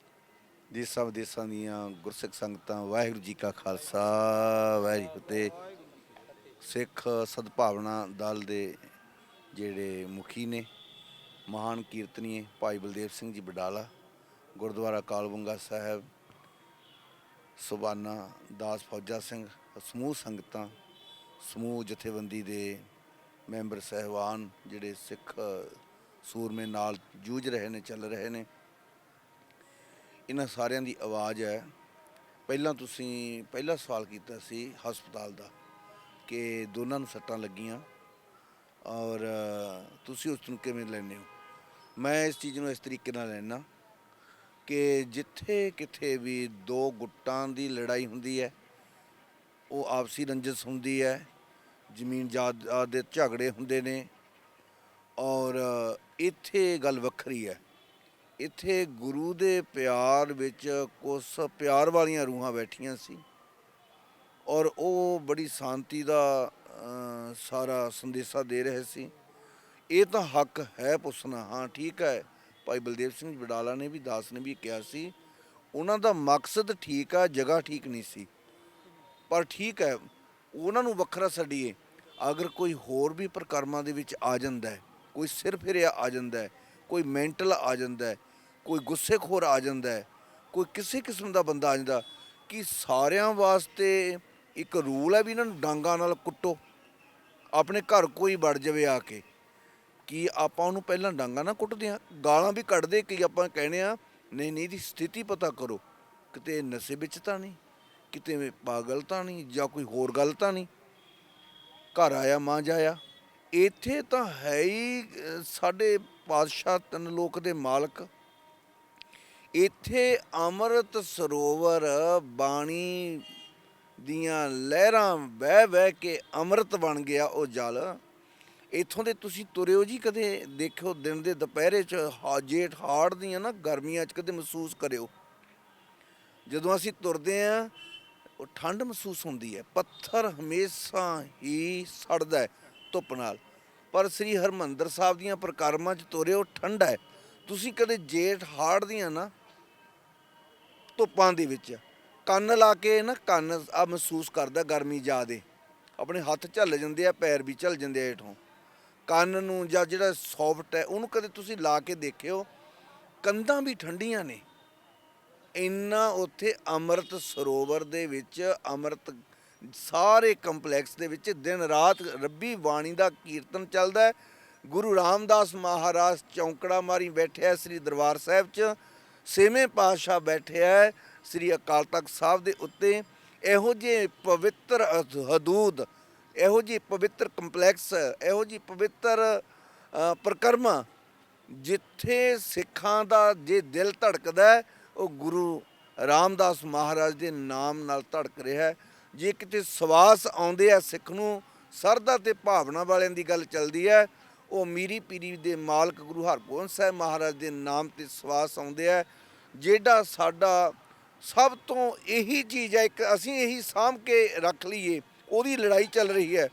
ਦੇਸਾਂ ਵਿਦੇਸਾਂ ਦੀਆਂ ਗੁਰਸਿੱਖ ਸੰਗਤਾਂ, ਵਾਹਿਗੁਰੂ ਜੀ ਕਾ ਖਾਲਸਾ, ਵਾਹਿਗੁਰੂ ਜੀ ਕੀ ਫਤਿਹ। ਸਿੱਖ ਸਦਭਾਵਨਾ ਦਲ ਦੇ ਜਿਹੜੇ ਮੁਖੀ ਨੇ, ਮਹਾਨ ਕੀਰਤਨੀਏ ਭਾਈ ਬਲਦੇਵ ਸਿੰਘ ਜੀ ਵਡਾਲਾ, ਗੁਰਦੁਆਰਾ ਕਾਲਬੁੰਗਾ ਸਾਹਿਬ, ਸੁਬਾਨਾ ਦਾਸ ਫੌਜਾ ਸਿੰਘ, ਸਮੂਹ ਸੰਗਤਾਂ, ਸਮੂਹ ਜਥੇਬੰਦੀ ਦੇ ਮੈਂਬਰ ਸਾਹਿਬਾਨ, ਜਿਹੜੇ ਸਿੱਖ ਸੂਰਮੇ ਨਾਲ ਜੂਝ ਰਹੇ ਨੇ, ਚੱਲ ਰਹੇ ਨੇ, ਇਹਨਾਂ ਸਾਰਿਆਂ ਦੀ ਆਵਾਜ਼ ਹੈ। ਪਹਿਲਾਂ ਤੁਸੀਂ ਪਹਿਲਾ ਸਵਾਲ ਕੀਤਾ ਸੀ ਹਸਪਤਾਲ ਦਾ ਕਿ ਦੋਨਾਂ ਨੂੰ ਸੱਟਾਂ ਲੱਗੀਆਂ ਔਰ ਤੁਸੀਂ ਉਸ ਨੂੰ ਕਿਵੇਂ ਲੈਂਦੇ ਹੋ। ਮੈਂ ਇਸ ਚੀਜ਼ ਨੂੰ ਇਸ ਤਰੀਕੇ ਨਾਲ ਲੈਂਦਾ ਕਿ ਜਿੱਥੇ ਕਿਤੇ ਵੀ ਦੋ ਗੁੱਟਾਂ ਦੀ ਲੜਾਈ ਹੁੰਦੀ ਹੈ, ਉਹ ਆਪਸੀ ਰੰਜਿਸ਼ ਹੁੰਦੀ ਹੈ, ਜ਼ਮੀਨ ਜਾਇਦਾਦ ਦੇ ਝਗੜੇ ਹੁੰਦੇ ਨੇ, ਔਰ ਇੱਥੇ ਗੱਲ ਵੱਖਰੀ ਹੈ। ਇੱਥੇ ਗੁਰੂ ਦੇ ਪਿਆਰ ਵਿੱਚ ਕੁਛ ਪਿਆਰ ਵਾਲੀਆਂ ਰੂਹਾਂ ਬੈਠੀਆਂ ਸੀ ਔਰ ਉਹ ਬੜੀ ਸ਼ਾਂਤੀ ਦਾ ਸਾਰਾ ਸੰਦੇਸ਼ਾ ਦੇ ਰਹੇ ਸੀ। ਇਹ ਤਾਂ ਹੱਕ ਹੈ ਪੁੱਛਣਾ। ਹਾਂ, ਠੀਕ ਹੈ, ਭਾਈ ਬਲਦੇਵ ਸਿੰਘ ਵਡਾਲਾ ਨੇ ਵੀ, ਦਾਸ ਨੇ ਵੀ ਕਿਹਾ ਸੀ, ਉਹਨਾਂ ਦਾ ਮਕਸਦ ਠੀਕ ਆ, ਜਗ੍ਹਾ ਠੀਕ ਨਹੀਂ ਸੀ, ਪਰ ਠੀਕ ਹੈ, ਉਹਨਾਂ ਨੂੰ ਵੱਖਰਾ ਛੱਡੀਏ। ਅਗਰ ਕੋਈ ਹੋਰ ਵੀ ਪ੍ਰਕਰਮਾਂ ਦੇ ਵਿੱਚ ਆ ਜਾਂਦਾ ਹੈ, ਕੋਈ ਸਿਰ ਫਿਰਿਆ ਆ ਜਾਂਦਾ ਹੈ, ਕੋਈ ਮੈਂਟਲ ਆ ਜਾਂਦਾ ਹੈ, ਕੋਈ ਗੁੱਸੇਖੋਰ ਆ ਜਾਂਦਾ ਹੈ, ਕੋਈ ਕਿਸੇ ਕਿਸਮ ਦਾ ਬੰਦਾ ਆ ਜਾਂਦਾ, ਕਿ ਸਾਰਿਆਂ ਵਾਸਤੇ ਇੱਕ ਰੂਲ ਹੈ ਵੀ ਇਹਨਾਂ ਨੂੰ ਡਾਂਗਾਂ ਨਾਲ ਕੁੱਟੋ। ਆਪਣੇ ਘਰ ਕੋਈ ਵੜ ਜਾਵੇ ਆ ਕੇ, ਕਿ ਆਪਾਂ ਉਹਨੂੰ ਪਹਿਲਾਂ ਡਾਂਗਾਂ ਨਾਲ ਕੁੱਟਦੇ ਹਾਂ, ਗਾਲਾਂ ਵੀ ਕੱਢਦੇ, ਕਿ ਆਪਾਂ ਕਹਿੰਦੇ ਹਾਂ ਨਹੀਂ ਨਹੀਂ, ਇਹਦੀ ਸਥਿਤੀ ਪਤਾ ਕਰੋ, ਕਿਤੇ ਨਸ਼ੇ ਵਿੱਚ ਤਾਂ ਨਹੀਂ, ਕਿਤੇ ਪਾਗਲ ਤਾਂ ਨਹੀਂ, ਜਾਂ ਕੋਈ ਹੋਰ ਗੱਲ ਤਾਂ ਨਹੀਂ, ਘਰ ਆਇਆ ਮਾਂ ਜਾਇਆ। ਇੱਥੇ ਤਾਂ ਹੈ ਹੀ ਸਾਡੇ ਪਾਤਸ਼ਾਹ ਤਿੰਨ ਲੋਕ ਦੇ ਮਾਲਕ। ਇੱਥੇ ਅੰਮ੍ਰਿਤ ਸਰੋਵਰ ਬਾਣੀ ਦੀਆਂ ਲਹਿਰਾਂ ਵਹਿ ਵਹਿ ਕੇ ਅੰਮ੍ਰਿਤ ਬਣ ਗਿਆ ਉਹ ਜਲ। ਇੱਥੋਂ ਦੇ ਤੁਸੀਂ ਤੁਰਿਓ ਜੀ, ਕਦੇ ਦੇਖਿਓ ਦਿਨ ਦੇ ਦੁਪਹਿਰੇ 'ਚ, ਜੇਠ ਹਾੜ ਦੀਆਂ ਨਾ ਗਰਮੀਆਂ 'ਚ ਕਦੇ ਮਹਿਸੂਸ ਕਰਿਓ। ਜਦੋਂ ਅਸੀਂ ਤੁਰਦੇ ਹਾਂ ਉਹ ਠੰਡ ਮਹਿਸੂਸ ਹੁੰਦੀ ਹੈ। ਪੱਥਰ ਹਮੇਸ਼ਾ ਹੀ ਸੜਦਾ ਹੈ ਧੁੱਪ ਨਾਲ, ਪਰ ਸ੍ਰੀ ਹਰਿਮੰਦਰ ਸਾਹਿਬ ਦੀਆਂ ਪ੍ਰਕਰਮਾਂ 'ਚ ਤੁਰਿਓ, ਠੰਡਾ ਹੈ। ਤੁਸੀਂ ਕਦੇ ਜੇਠ ਹਾੜ ਦੀਆਂ ਨਾ ਧੁੱਪਾਂ ਦੇ ਵਿੱਚ ਕੰਨ ਲਾ ਕੇ ਨਾ, ਕੰਨ ਆ ਮਹਿਸੂਸ ਕਰਦਾ ਗਰਮੀ ਜ਼ਿਆਦੇ, ਆਪਣੇ ਹੱਥ ਝੱਲ ਜਾਂਦੇ ਆ, ਪੈਰ ਵੀ ਝੱਲ ਜਾਂਦੇ ਆ ਹੇਠੋਂ। ਕੰਨ ਨੂੰ ਜਾਂ ਜਿਹੜਾ ਸੌਫਟ ਹੈ ਉਹਨੂੰ ਕਦੇ ਤੁਸੀਂ ਲਾ ਕੇ ਦੇਖਿਓ, ਕੰਧਾਂ ਵੀ ਠੰਡੀਆਂ ਨੇ। ਇੰਨਾ ਉੱਥੇ ਅੰਮ੍ਰਿਤ ਸਰੋਵਰ ਦੇ ਵਿੱਚ, ਅੰਮ੍ਰਿਤ ਸਾਰੇ ਕੰਪਲੈਕਸ ਦੇ ਵਿੱਚ ਦਿਨ ਰਾਤ ਰੱਬੀ ਬਾਣੀ ਦਾ ਕੀਰਤਨ ਚੱਲਦਾ ਹੈ। ਗੁਰੂ ਰਾਮਦਾਸ ਮਹਾਰਾਜ ਚੌਂਕੜਾ ਮਾਰੀ ਬੈਠਿਆ ਸ੍ਰੀ ਦਰਬਾਰ ਸਾਹਿਬ 'ਚ, ਛੇਵੇਂ ਪਾਤਸ਼ਾਹ ਬੈਠਿਆ ਸ੍ਰੀ ਅਕਾਲ ਤਖਤ ਸਾਹਿਬ ਦੇ ਉੱਤੇ। ਇਹੋ ਜਿਹੇ ਪਵਿੱਤਰ ਹਦੂਦ, ਇਹੋ ਜਿਹੇ ਪਵਿੱਤਰ ਕੰਪਲੈਕਸ, ਇਹੋ ਜਿਹੀ ਪਵਿੱਤਰ ਪ੍ਰਕਰਮਾਂ ਜਿੱਥੇ ਸਿੱਖਾਂ ਦਾ ਜੇ ਦਿਲ ਧੜਕਦਾ ਹੈ, ਉਹ ਗੁਰੂ ਰਾਮਦਾਸ ਮਹਾਰਾਜ ਦੇ ਨਾਮ ਨਾਲ ਧੜਕ ਰਿਹਾ ਹੈ। ਜੇ ਕਿਤੇ ਸਵਾਸ ਆਉਂਦੇ ਆ ਸਿੱਖ ਨੂੰ, ਸਰਦਾ ਤੇ ਭਾਵਨਾ ਵਾਲਿਆਂ ਦੀ ਗੱਲ ਚੱਲਦੀ ਹੈ, ਉਹ ਮੀਰੀ ਪੀਰੀ ਦੇ ਮਾਲਕ ਗੁਰੂ ਹਰਗੋਬਿੰਦ ਸਾਹਿਬ ਮਹਾਰਾਜ ਦੇ ਨਾਮ ਤੇ ਸਵਾਸ ਆਉਂਦੇ ਆ। ਜਿਹੜਾ ਸਾਡਾ ਸਭ ਤੋਂ ਇਹੀ ਚੀਜ਼ ਹੈ, ਇੱਕ ਅਸੀਂ ਇਹੀ ਸਾਂਭ ਕੇ ਰੱਖ ਲਈਏ, ਉਹਦੀ ਲੜਾਈ ਚੱਲ ਰਹੀ ਹੈ।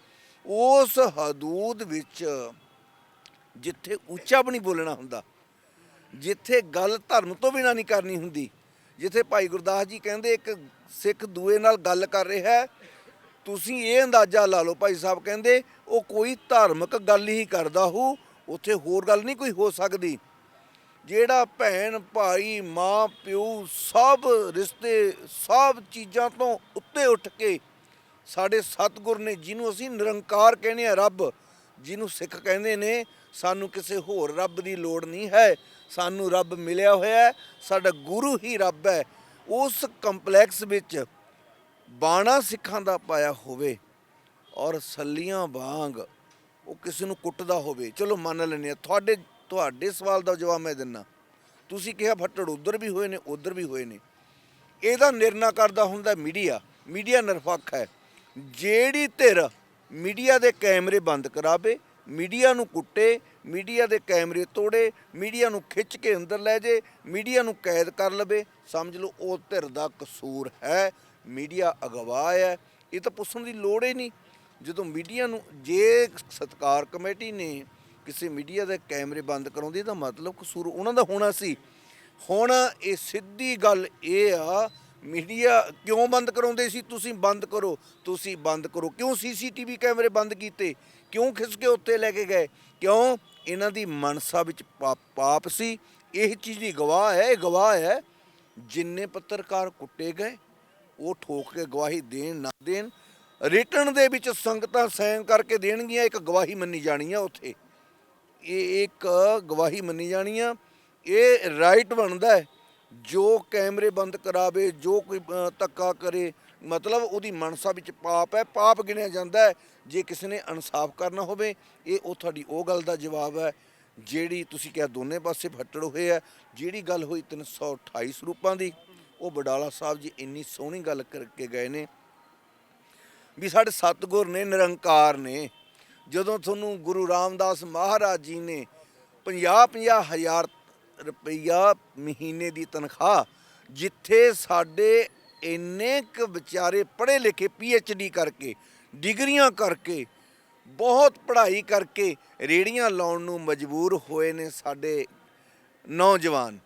ਉਸ ਹਦੂਦ ਵਿੱਚ ਜਿੱਥੇ ਉੱਚਾ ਵੀ ਨਹੀਂ ਬੋਲਣਾ ਹੁੰਦਾ, ਜਿੱਥੇ ਗੱਲ ਧਰਮ ਤੋਂ ਬਿਨਾਂ ਨਹੀਂ ਕਰਨੀ ਹੁੰਦੀ, ਜਿੱਥੇ ਭਾਈ ਗੁਰਦਾਸ ਜੀ ਕਹਿੰਦੇ ਇੱਕ ਸਿੱਖ ਦੂਏ ਨਾਲ ਗੱਲ ਕਰ ਰਿਹਾ ਹੈ, ਤੁਸੀਂ ਇਹ ਅੰਦਾਜ਼ਾ ਲਾ ਲਓ, ਭਾਈ ਸਾਹਿਬ ਕਹਿੰਦੇ ਉਹ ਕੋਈ ਧਾਰਮਿਕ ਗੱਲ ਹੀ ਕਰਦਾ ਹੋ, ਉੱਥੇ ਹੋਰ ਗੱਲ ਨਹੀਂ ਕੋਈ ਹੋ ਸਕਦੀ। ਜਿਹੜਾ ਭੈਣ ਭਾਈ ਮਾਂ ਪਿਓ ਸਭ ਰਿਸ਼ਤੇ ਸਭ ਚੀਜ਼ਾਂ ਤੋਂ ਉੱਤੇ ਉੱਠ ਕੇ ਸਾਡੇ ਸਤਿਗੁਰ ਨੇ, ਜਿਹਨੂੰ ਅਸੀਂ ਨਿਰੰਕਾਰ ਕਹਿੰਦੇ ਆ, ਰੱਬ ਜਿਹਨੂੰ ਸਿੱਖ ਕਹਿੰਦੇ ਨੇ, ਸਾਨੂੰ ਕਿਸੇ ਹੋਰ ਰੱਬ ਦੀ ਲੋੜ ਨਹੀਂ ਹੈ, ਸਾਨੂੰ ਰੱਬ ਮਿਲਿਆ ਹੋਇਆ ਹੈ, ਸਾਡਾ ਗੁਰੂ ਹੀ ਰੱਬ ਹੈ। ਉਸ ਕੰਪਲੈਕਸ ਵਿੱਚ ਬਾਣਾ ਸਿੱਖਾਂ ਦਾ ਪਾਇਆ ਹੋਵੇ ਔਰ ਸੱਲੀਆਂ ਵਾਂਗ ਉਹ ਕਿਸੇ ਨੂੰ ਕੁੱਟਦਾ ਹੋਵੇ, ਚਲੋ ਮੰਨ ਲੈਂਦੇ ਹਾਂ। ਤੁਹਾਡੇ ਸਵਾਲ ਦਾ ਜਵਾਬ ਮੈਂ ਦਿੰਦਾ। ਤੁਸੀਂ ਕਿਹਾ ਫੱਟੜ ਉੱਧਰ ਵੀ ਹੋਏ ਨੇ, ਉੱਧਰ ਵੀ ਹੋਏ ਨੇ। ਇਹਦਾ ਨਿਰਣਾ ਕਰਦਾ ਹੁੰਦਾ ਮੀਡੀਆ। ਮੀਡੀਆ ਨਿਰਪੱਖ ਹੈ। ਜਿਹੜੀ ਧਿਰ ਮੀਡੀਆ ਦੇ ਕੈਮਰੇ ਬੰਦ ਕਰਾਵੇ, ਮੀਡੀਆ ਨੂੰ ਕੁੱਟੇ, ਮੀਡੀਆ ਦੇ ਕੈਮਰੇ ਤੋੜੇ, ਮੀਡੀਆ ਨੂੰ ਖਿੱਚ ਕੇ ਅੰਦਰ ਲੈ ਜੇ, ਮੀਡੀਆ ਨੂੰ ਕੈਦ ਕਰ ਲਵੇ, ਸਮਝ ਲਓ ਉਹ ਧਿਰ ਦਾ ਕਸੂਰ ਹੈ, ਮੀਡੀਆ ਅਗਵਾ ਹੈ। ਇਹ ਤਾਂ ਪੁੱਛਣ ਦੀ ਲੋੜ ਹੀ ਨਹੀਂ। ਜਦੋਂ ਮੀਡੀਆ ਨੂੰ, ਜੇ ਸਤਿਕਾਰ ਕਮੇਟੀ ਨੇ ਕਿਸੇ ਮੀਡੀਆ ਦੇ ਕੈਮਰੇ ਬੰਦ ਕਰਾਉਂਦੀ ਤਾਂ ਮਤਲਬ ਕਸੂਰ ਉਹਨਾਂ ਦਾ ਹੋਣਾ ਸੀ। ਹੁਣ ਇਹ ਸਿੱਧੀ ਗੱਲ ਇਹ ਆ, ਮੀਡੀਆ ਕਿਉਂ ਬੰਦ ਕਰਾਉਂਦੇ ਸੀ? ਤੁਸੀਂ ਬੰਦ ਕਰੋ, ਤੁਸੀਂ ਬੰਦ ਕਰੋ। ਕਿਉਂ CCTV ਕੈਮਰੇ ਬੰਦ ਕੀਤੇ? ਕਿਉਂ ਖਿੱਚ ਕੇ ਉੱਤੇ ਲੈ ਕੇ ਗਏ? ਕਿਉਂ? ਇਹਨਾਂ ਦੀ ਮਨਸਾ ਵਿੱਚ ਪਾਪ ਸੀ। ਇਹ ਚੀਜ਼ ਦੀ ਗਵਾਹ ਹੈ, ਇਹ ਗਵਾਹ ਹੈ। ਜਿੰਨੇ ਪੱਤਰਕਾਰ ਕੁੱਟੇ ਗਏ ਉਹ ਠੋਕ ਕੇ ਗਵਾਹੀ ਦੇਣ ਨਾ ਦੇਣ, ਰਿਟਨ ਦੇ ਵਿੱਚ ਸੰਗਤਾਂ ਸਾਈਨ ਕਰਕੇ ਦੇਣਗੀਆਂ, ਇੱਕ ਗਵਾਹੀ ਮੰਨੀ ਜਾਣੀ ਆ ਉੱਥੇ। ਇਹ ਇੱਕ ਗਵਾਹੀ ਮੰਨੀ ਜਾਣੀ ਆ। ਇਹ ਰਾਈਟ ਬਣਦਾ ਹੈ। ਜੋ ਕੈਮਰੇ ਬੰਦ ਕਰਾਵੇ, ਜੋ ਕੋਈ ਧੱਕਾ ਕਰੇ, ਮਤਲਬ ਉਹਦੀ ਮਨਸਾ ਵਿੱਚ ਪਾਪ ਹੈ, ਪਾਪ ਗਿਣਿਆ ਜਾਂਦਾ ਹੈ। ਜੇ ਕਿਸੇ ਨੇ ਇਨਸਾਫ ਕਰਨਾ ਹੋਵੇ, ਇਹ ਉਹ ਤੁਹਾਡੀ ਉਹ ਗੱਲ ਦਾ ਜਵਾਬ ਹੈ ਜਿਹੜੀ ਤੁਸੀਂ ਕਿਹਾ ਦੋਨੇ ਪਾਸੇ ਫੱਟੜ ਹੋਏ ਆ। ਜਿਹੜੀ ਗੱਲ ਹੋਈ 328 ਸਰੂਪਾਂ ਦੀ, ਉਹ ਬਡਾਲਾ ਸਾਹਿਬ ਜੀ ਇੰਨੀ ਸੋਹਣੀ ਗੱਲ ਕਰਕੇ ਗਏ ਨੇ ਵੀ ਸਾਡੇ ਸਤਿਗੁਰ ਨੇ, ਨਿਰੰਕਾਰ ਨੇ। ਜਦੋਂ ਤੁਹਾਨੂੰ ਗੁਰੂ ਰਾਮਦਾਸ ਮਹਾਰਾਜ ਜੀ ਨੇ 50-50 ਹਜ਼ਾਰ ਰੁਪਈਆ ਮਹੀਨੇ ਦੀ ਤਨਖਾਹ, ਜਿੱਥੇ ਸਾਡੇ ਇੰਨੇ ਕੁ ਵਿਚਾਰੇ ਪੜ੍ਹੇ ਲਿਖੇ PhD ਕਰਕੇ, ਡਿਗਰੀਆਂ ਕਰਕੇ, ਬਹੁਤ ਪੜ੍ਹਾਈ ਕਰਕੇ ਰੇੜੀਆਂ ਲਾਉਣ ਨੂੰ ਮਜਬੂਰ ਹੋਏ ਨੇ ਸਾਡੇ ਨੌਜਵਾਨ।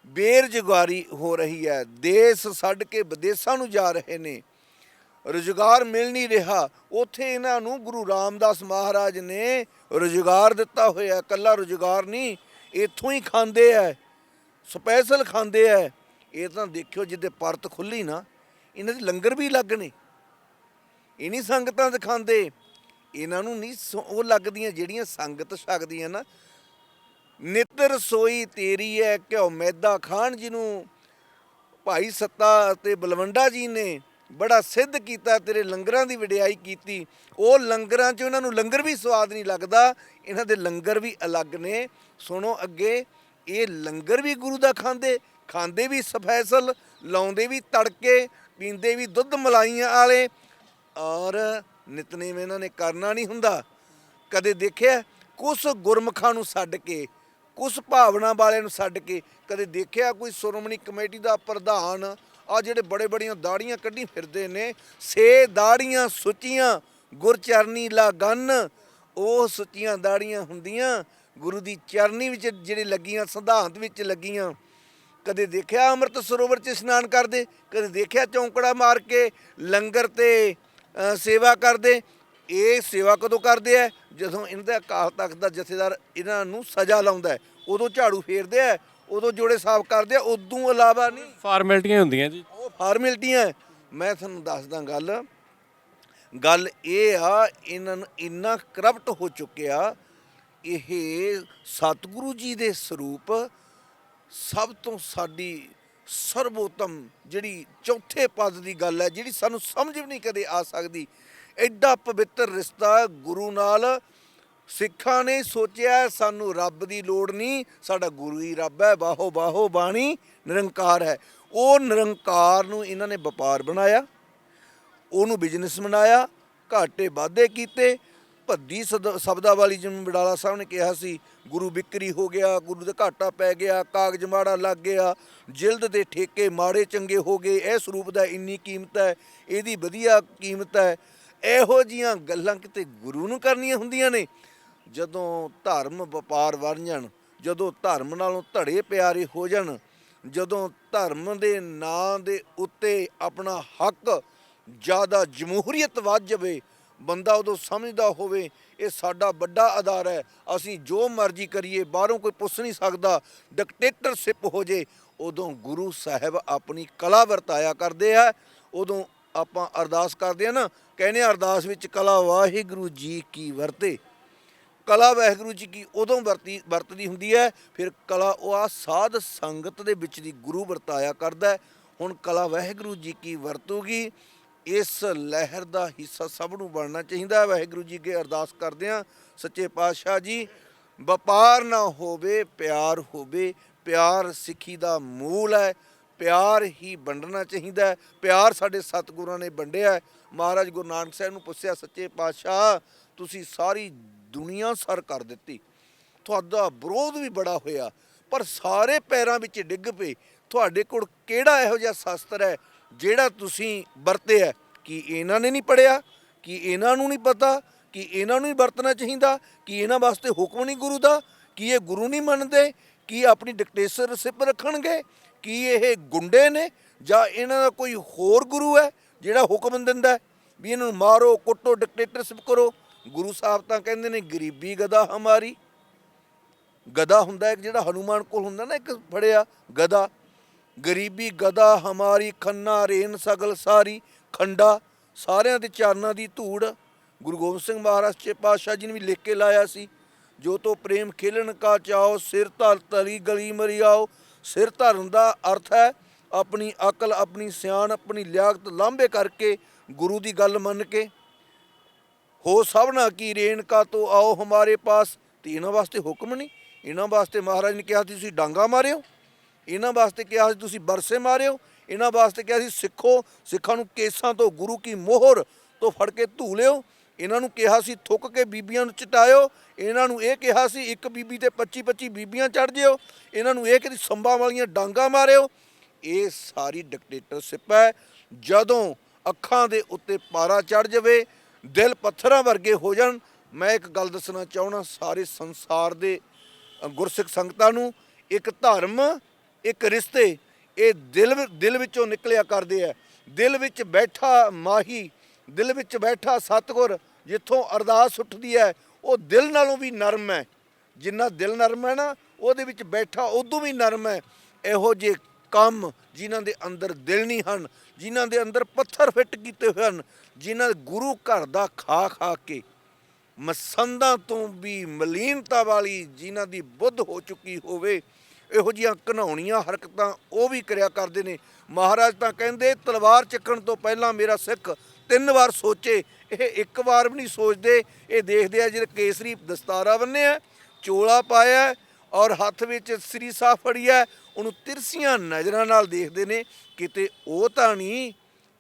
ਬੇਰੁਜ਼ਗਾਰੀ ਹੋ ਰਹੀ ਹੈ, ਦੇਸ਼ ਛੱਡ ਕੇ ਵਿਦੇਸ਼ਾਂ ਨੂੰ ਜਾ ਰਹੇ ਨੇ, ਰੁਜ਼ਗਾਰ ਮਿਲ ਨਹੀਂ ਰਿਹਾ। ਉੱਥੇ ਇਹਨਾਂ ਨੂੰ ਗੁਰੂ ਰਾਮਦਾਸ ਮਹਾਰਾਜ ਨੇ ਰੁਜ਼ਗਾਰ ਦਿੱਤਾ ਹੋਇਆ। ਇਕੱਲਾ ਰੁਜ਼ਗਾਰ ਨਹੀਂ, ਇੱਥੋਂ ਹੀ ਖਾਂਦੇ ਹੈ, ਸਪੈਸ਼ਲ ਖਾਂਦੇ ਹੈ। ਇਹ ਤਾਂ ਦੇਖਿਓ ਜਿੱਦੇ ਪਰਤ ਖੁੱਲ੍ਹੀ ਨਾ, ਇਹਨਾਂ ਦੇ ਲੰਗਰ ਵੀ ਲੱਗਣੇ। ਇਹ ਨਹੀਂ ਸੰਗਤਾਂ ਦਿਖਾਉਂਦੇ, ਇਹਨਾਂ ਨੂੰ ਨਹੀਂ ਉਹ ਲੱਗਦੀਆਂ ਜਿਹੜੀਆਂ ਸੰਗਤ ਛਕਦੀਆਂ ਨਾ। ਨਿੱਤ ਰਸੋਈ ਤੇਰੀ ਹੈ ਘਿਓ ਮੈਦਾ ਖਾਣ, ਜਿਹਨੂੰ ਭਾਈ ਸੱਤਾ ਅਤੇ ਬਲਵੰਡਾ ਜੀ ਨੇ ਬੜਾ ਸਿੱਧ ਕੀਤਾ, ਤੇਰੇ ਲੰਗਰਾਂ ਦੀ ਵਡਿਆਈ ਕੀਤੀ। ਉਹ ਲੰਗਰਾਂ 'ਚ ਉਹਨਾਂ ਨੂੰ ਲੰਗਰ ਵੀ ਸਵਾਦ ਨਹੀਂ ਲੱਗਦਾ, ਇਹਨਾਂ ਦੇ ਲੰਗਰ ਵੀ ਅਲੱਗ ਨੇ। ਸੁਣੋ ਅੱਗੇ, ਇਹ ਲੰਗਰ ਵੀ ਗੁਰੂ ਦਾ ਖਾਂਦੇ ਵੀ ਸਪੈਸ਼ਲ, ਲਾਉਂਦੇ ਵੀ ਤੜਕੇ, ਪੀਂਦੇ ਵੀ ਦੁੱਧ ਮਲਾਈਆਂ ਵਾਲੇ, ਔਰ ਨਿਤਨੇਮ ਇਹਨਾਂ ਨੇ ਕਰਨਾ ਨਹੀਂ ਹੁੰਦਾ। ਕਦੇ ਦੇਖਿਆ ਕੁਛ ਗੁਰਮੁਖਾਂ ਨੂੰ ਛੱਡ ਕੇ, ਕੁਛ ਭਾਵਨਾ ਵਾਲਿਆਂ ਨੂੰ ਛੱਡ ਕੇ ਕਦੇ ਦੇਖਿਆ ਕੋਈ ਸ਼੍ਰੋਮਣੀ ਕਮੇਟੀ ਦਾ ਪ੍ਰਧਾਨ ਆ ਜਿਹੜੇ ਬੜੇ ਬੜੀਆਂ ਦਾੜੀਆਂ ਕੱਢੀ ਫਿਰਦੇ ਨੇ, ਸੇ ਦਾੜੀਆਂ ਸੁੱਚੀਆਂ ਗੁਰਚਰਨੀ ਲਾਗਨ, ਉਹ ਸੁੱਚੀਆਂ ਦਾੜੀਆਂ ਹੁੰਦੀਆਂ ਗੁਰੂ ਦੀ ਚਰਨੀ ਵਿੱਚ ਜਿਹੜੇ ਲੱਗੀਆਂ, ਸਿਧਾਂਤ ਵਿੱਚ ਲੱਗੀਆਂ। ਕਦੇ ਦੇਖਿਆ ਅੰਮ੍ਰਿਤ ਸਰੋਵਰ 'ਚ ਇਸ਼ਨਾਨ ਕਰਦੇ? ਕਦੇ ਦੇਖਿਆ ਚੌਂਕੜਾ ਮਾਰ ਕੇ ਲੰਗਰ ਤੇ ਸੇਵਾ ਕਰਦੇ? ਇਹ ਸੇਵਾ ਕਦੋਂ ਕਰਦੇ ਆ? ਜਦੋਂ ਇਹਨਾਂ ਦਾ ਅਕਾਲ ਤਖਤ ਦਾ ਜਥੇਦਾਰ ਇਹਨਾਂ ਨੂੰ ਸਜ਼ਾ ਲਾਉਂਦਾ ਹੈ, ਉਦੋਂ ਝਾੜੂ ਫੇਰਦੇ ਆ, ਉਦੋਂ ਜੋੜੇ ਸਾਫ਼ ਕਰਦੇ ਆ। ਉਦੋਂ ਇਲਾਵਾ ਨਹੀਂ, ਫਾਰਮੈਲਿਟੀਆਂ ਹੁੰਦੀਆਂ ਜੀ, ਉਹ ਫਾਰਮੈਲਿਟੀਆਂ। ਮੈਂ ਤੁਹਾਨੂੰ ਦੱਸਦਾ ਗੱਲ ਇਹ ਆ, ਇਹਨਾਂ ਨੂੰ ਇੰਨਾ ਕਰਪਟ ਹੋ ਚੁੱਕਿਆ। ਇਹ ਸਤਿਗੁਰੂ ਜੀ ਦੇ ਸਰੂਪ ਸਭ ਤੋਂ ਸਾਡੀ ਸਰਬੋਤਮ ਜਿਹੜੀ ਚੌਥੇ ਪਦ ਦੀ ਗੱਲ ਹੈ, ਜਿਹੜੀ ਸਾਨੂੰ ਸਮਝ ਵੀ ਨਹੀਂ ਕਦੇ ਆ ਸਕਦੀ। ਐਡਾ ਪਵਿੱਤਰ ਰਿਸ਼ਤਾ ਗੁਰੂ ਨਾਲ। ਸਿੱਖਾਂ ਨੇ ਸੋਚਿਆ ਸਾਨੂੰ ਰੱਬ ਦੀ ਲੋੜ ਨਹੀਂ, ਸਾਡਾ ਗੁਰੂ ਹੀ ਰੱਬ ਹੈ। ਬਾਹੋ ਬਾਹੋ ਬਾਣੀ ਨਿਰੰਕਾਰ ਹੈ। ਉਹ ਨਿਰੰਕਾਰ ਨੂੰ ਇਹਨਾਂ ਨੇ ਵਪਾਰ ਬਣਾਇਆ, ਉਹਨੂੰ ਬਿਜ਼ਨਸ ਬਣਾਇਆ, ਘਾਟੇ ਵਾਧੇ ਕੀਤੇ। ਭੱਦੀ ਸ਼ਬਦਾਂ ਵਾਲੀ, ਜਿਵੇਂ ਵਡਾਲਾ ਸਾਹਿਬ ਨੇ ਕਿਹਾ ਸੀ, ਗੁਰੂ ਬਿਕਰੀ ਹੋ ਗਿਆ, ਗੁਰੂ ਦਾ ਘਾਟਾ ਪੈ ਗਿਆ, ਕਾਗਜ਼ ਮਾੜਾ ਲੱਗ ਗਿਆ, ਜਿਲਦ ਦੇ ਠੇਕੇ ਮਾੜੇ ਚੰਗੇ ਹੋ ਗਏ, ਇਹ ਸਰੂਪ ਦਾ ਇੰਨੀ ਕੀਮਤ ਹੈ, ਇਹਦੀ ਵਧੀਆ ਕੀਮਤ ਹੈ। ਇਹੋ ਜਿਹੀਆਂ ਗੱਲਾਂ ਕਿਤੇ ਗੁਰੂ ਨੂੰ ਕਰਨੀਆਂ ਹੁੰਦੀਆਂ ਨੇ। ਜਦੋਂ ਧਰਮ ਵਪਾਰ ਬਣ ਜਾਣ, ਜਦੋਂ ਧਰਮ ਨਾਲੋਂ ਧੜੇ ਪਿਆਰੇ ਹੋ ਜਾਣ, ਜਦੋਂ ਧਰਮ ਦੇ ਨਾਂ ਦੇ ਉੱਤੇ ਆਪਣਾ ਹੱਕ ਜ਼ਿਆਦਾ ਜਮਹੂਰੀਅਤ ਵੱਧ ਜਾਵੇ, ਬੰਦਾ ਉਦੋਂ ਸਮਝਦਾ ਹੋਵੇ ਇਹ ਸਾਡਾ ਵੱਡਾ ਅਦਾਰਾ ਹੈ, ਅਸੀਂ ਜੋ ਮਰਜ਼ੀ ਕਰੀਏ, ਬਾਹਰੋਂ ਕੋਈ ਪੁੱਛ ਨਹੀਂ ਸਕਦਾ, ਡਿਕਟੇਟਰਸ਼ਿਪ ਹੋ ਜੇ, ਉਦੋਂ ਗੁਰੂ ਸਾਹਿਬ ਆਪਣੀ ਕਲਾ ਵਰਤਾਇਆ ਕਰਦੇ ਆ। ਉਦੋਂ ਆਪਾਂ ਅਰਦਾਸ ਕਰਦੇ ਆ ਨਾ, ਕਹਿੰਦੇ ਅਰਦਾਸ ਵਿੱਚ ਕਲਾ ਵਾਹਿਗੁਰੂ ਜੀ ਕੀ ਵਰਤੇ। ਕਲਾ ਵਾਹਿਗੁਰੂ ਜੀ ਕੀ ਉਦੋਂ ਵਰਤਦੀ ਹੁੰਦੀ ਹੈ, ਫਿਰ ਕਲਾ ਉਹ ਆ ਸਾਧ ਸੰਗਤ ਦੇ ਵਿੱਚ ਦੀ ਗੁਰੂ ਵਰਤਾਇਆ ਕਰਦਾ ਹੈ। ਹੁਣ ਕਲਾ ਵਾਹਿਗੁਰੂ ਜੀ ਕੀ ਵਰਤੂਗੀ। ਇਸ ਲਹਿਰ ਦਾ ਹਿੱਸਾ ਸਭ ਨੂੰ ਬਣਨਾ ਚਾਹੀਦਾ ਹੈ। ਵਾਹਿਗੁਰੂ ਜੀ ਅੱਗੇ ਅਰਦਾਸ ਕਰਦੇ ਹਾਂ, ਸੱਚੇ ਪਾਤਸ਼ਾਹ ਜੀ, ਵਪਾਰ ਨਾ ਹੋਵੇ, ਪਿਆਰ ਹੋਵੇ। ਪਿਆਰ ਸਿੱਖੀ ਦਾ ਮੂਲ ਹੈ, ਪਿਆਰ ਹੀ ਵੰਡਣਾ ਚਾਹੀਦਾ ਹੈ। ਪਿਆਰ ਸਾਡੇ ਸਤਿਗੁਰਾਂ ਨੇ ਵੰਡਿਆ ਹੈ। ਮਹਾਰਾਜ ਗੁਰੂ ਨਾਨਕ ਸਾਹਿਬ ਨੂੰ ਪੁੱਛਿਆ, ਸੱਚੇ ਪਾਤਸ਼ਾਹ ਤੁਸੀਂ ਸਾਰੀ ਦੁਨੀਆ ਸਰ ਕਰ ਦਿੱਤੀ, ਤੁਹਾਡਾ ਵਿਰੋਧ ਵੀ ਬੜਾ ਹੋਇਆ, ਪਰ ਸਾਰੇ ਪੈਰਾਂ ਵਿੱਚ ਡਿੱਗ ਪਏ। ਤੁਹਾਡੇ ਕੋਲ ਕਿਹੜਾ ਇਹੋ ਜਿਹਾ ਸ਼ਸਤਰ ਹੈ ਜਿਹੜਾ ਤੁਸੀਂ ਵਰਤਿਆ? ਕਿ ਇਹਨਾਂ ਨੇ ਨਹੀਂ ਪੜ੍ਹਿਆ? ਕਿ ਇਹਨਾਂ ਨੂੰ ਨਹੀਂ ਪਤਾ? ਕਿ ਇਹਨਾਂ ਨੂੰ ਹੀ ਵਰਤਣਾ ਚਾਹੀਦਾ? ਕਿ ਇਹਨਾਂ ਵਾਸਤੇ ਹੁਕਮ ਨਹੀਂ ਗੁਰੂ ਦਾ? ਕਿ ਇਹ ਗੁਰੂ ਨਹੀਂ ਮੰਨਦੇ? ਕਿ ਆਪਣੀ ਡਿਕਟੇਟਰਸ਼ਿਪ ਰੱਖਣਗੇ? ਕਿ ਇਹ ਗੁੰਡੇ ਨੇ? ਜਾਂ ਇਹਨਾਂ ਦਾ ਕੋਈ ਹੋਰ ਗੁਰੂ ਹੈ ਜਿਹੜਾ ਹੁਕਮ ਦਿੰਦਾ ਵੀ ਇਹਨਾਂ ਨੂੰ ਮਾਰੋ, ਕੁੱਟੋ, ਡਿਕਟੇਟਰਸ਼ਿਪ ਕਰੋ? ਗੁਰੂ ਸਾਹਿਬ ਤਾਂ ਕਹਿੰਦੇ ਨੇ ਗਰੀਬੀ ਗਦਾ ਹਮਾਰੀ। ਗਦਾ ਹੁੰਦਾ ਇੱਕ ਜਿਹੜਾ ਹਨੂਮਾਨ ਕੋਲ ਹੁੰਦਾ ਨਾ, ਇੱਕ ਫੜਿਆ ਗਦਾ, ਗਰੀਬੀ ਗਦਾ ਹਮਾਰੀ, ਖੰਨਾ ਰੇਨ ਸਗਲ ਸਾਰੀ। ਖੰਡਾ ਸਾਰਿਆਂ ਦੇ ਚਰਨਾਂ ਦੀ ਧੂੜ। ਗੁਰੂ ਗੋਬਿੰਦ ਸਿੰਘ ਮਹਾਰਾਜ ਸੱਚੇ ਪਾਤਸ਼ਾਹ ਜੀ ਨੇ ਵੀ ਲਿਖ ਕੇ ਲਾਇਆ ਸੀ, ਜੋ ਤੋ ਪ੍ਰੇਮ ਖੇਲਣ ਕਾ ਚਾਓ, ਸਿਰ ਧਰ ਤਲੀ ਗਲੀ ਮਰੀ ਆਓ। ਸਿਰ ਧਰਨ ਦਾ ਅਰਥ ਹੈ ਆਪਣੀ ਅਕਲ, ਆਪਣੀ ਸਿਆਣ, ਆਪਣੀ ਲਿਆਕਤ ਲਾਂਭੇ ਕਰਕੇ ਗੁਰੂ ਦੀ ਗੱਲ ਮੰਨ ਕੇ। ਹੋ ਸਭਨਾ ਕੀ ਰੇਣਕਾ ਤੋਂ ਆਓ ਹਮਾਰੇ ਪਾਸ। ਤੇ ਇਹਨਾਂ ਵਾਸਤੇ ਹੁਕਮ ਨਹੀਂ, ਇਹਨਾਂ ਵਾਸਤੇ ਮਹਾਰਾਜ ਨੇ ਕਿਹਾ ਸੀ ਤੁਸੀਂ ਡਾਂਗਾ ਮਾਰਿਓ, ਇਹਨਾਂ ਵਾਸਤੇ ਕਿਹਾ ਸੀ ਤੁਸੀਂ ਬਰਸੇ ਮਾਰਿਓ, ਇਹਨਾਂ ਵਾਸਤੇ ਕਿਹਾ ਸੀ ਸਿੱਖੋ, ਸਿੱਖਾਂ ਨੂੰ ਕੇਸਾਂ ਤੋਂ, ਗੁਰੂ ਕੀ ਮੋਹਰ ਤੋਂ ਫੜ ਕੇ ਧੂ ਲਿਓ। ਇਹਨਾਂ ਨੂੰ ਕਿਹਾ ਸੀ ਥੁੱਕ ਕੇ ਬੀਬੀਆਂ ਨੂੰ ਚਟਾਇਓ। ਇਹਨਾਂ ਨੂੰ ਇਹ ਕਿਹਾ ਸੀ ਇੱਕ ਬੀਬੀ ਤੇ 25-25 ਬੀਬੀਆਂ ਚੜ੍ਹ ਜਿਓ। ਇਹਨਾਂ ਨੂੰ ਇਹ ਕਿ ਸੰਬਾਂ ਵਾਲੀਆਂ ਡਾਂਗਾ ਮਾਰਿਓ। ਇਹ ਸਾਰੀ ਡਿਕਟੇਟਰਸ਼ਿਪ ਹੈ। ਜਦੋਂ ਅੱਖਾਂ ਦੇ ਉੱਤੇ ਪਾਰਾ ਚੜ੍ਹ ਜਾਵੇ, ਦਿਲ ਪੱਥਰਾਂ ਵਰਗੇ ਹੋ ਜਾਣ। ਮੈਂ ਇੱਕ ਗੱਲ ਦੱਸਣਾ ਚਾਹੁੰਦਾ ਸਾਰੇ ਸੰਸਾਰ ਦੇ ਗੁਰਸਿੱਖ ਸੰਗਤਾਂ ਨੂੰ, ਇੱਕ ਧਰਮ, ਇੱਕ ਰਿਸ਼ਤੇ, ਇਹ ਦਿਲ ਵਿੱਚੋਂ ਨਿਕਲਿਆ ਕਰਦੇ ਆ। ਦਿਲ ਵਿੱਚ ਬੈਠਾ ਮਾਹੀ, ਦਿਲ ਵਿੱਚ ਬੈਠਾ ਸਤਿਗੁਰ, ਜਿੱਥੋਂ ਅਰਦਾਸ ਉੱਠਦੀ ਹੈ ਉਹ ਦਿਲ ਨਾਲੋਂ ਵੀ ਨਰਮ ਹੈ। ਜਿੰਨਾ ਦਿਲ ਨਰਮ ਹੈ ਨਾ, ਉਹਦੇ ਵਿੱਚ ਬੈਠਾ ਉਦੋਂ ਵੀ ਨਰਮ ਹੈ। ਇਹੋ ਜਿਹੇ ਕੰਮ ਜਿਨ੍ਹਾਂ ਦੇ ਅੰਦਰ ਦਿਲ ਨਹੀਂ ਹਨ, ਜਿਨ੍ਹਾਂ ਦੇ ਅੰਦਰ ਪੱਥਰ ਫਿੱਟ ਕੀਤੇ ਹੋਏ ਹਨ, ਜਿਨ੍ਹਾਂ ਗੁਰੂ ਘਰ ਦਾ ਖਾ ਖਾ ਕੇ ਮਸੰਦਾਂ ਤੋਂ ਵੀ ਮਲੀਨਤਾ ਵਾਲੀ ਜਿਨ੍ਹਾਂ ਦੀ ਬੁੱਧ ਹੋ ਚੁੱਕੀ ਹੋਵੇ, ਇਹੋ ਜਿਹੀਆਂ ਘਿਨਾਉਣੀਆਂ ਹਰਕਤਾਂ ਉਹ ਵੀ ਕਰਿਆ ਕਰਦੇ ਨੇ। ਮਹਾਰਾਜ ਤਾਂ ਕਹਿੰਦੇ ਤਲਵਾਰ ਚੱਕਣ ਤੋਂ ਪਹਿਲਾਂ ਮੇਰਾ ਸਿੱਖ 3 ਵਾਰ ਸੋਚੇ। ਇਹ ਇੱਕ ਵਾਰ ਵੀ ਨਹੀਂ ਸੋਚਦੇ। ਇਹ ਦੇਖਦੇ ਆ ਜਿਹੜੇ ਕੇਸਰੀ ਦਸਤਾਰਾ ਬੰਨਿਆ, ਚੋਲਾ ਪਾਇਆ ਔਰ ਹੱਥ ਵਿੱਚ ਸ੍ਰੀ ਸਾਹਿਬ ਫੜਿਆ, ਉਹਨੂੰ ਤਿਰਛੀਆਂ ਨਜ਼ਰਾਂ ਨਾਲ ਦੇਖਦੇ ਨੇ। ਕਿਤੇ ਉਹ ਤਾਂ ਨਹੀਂ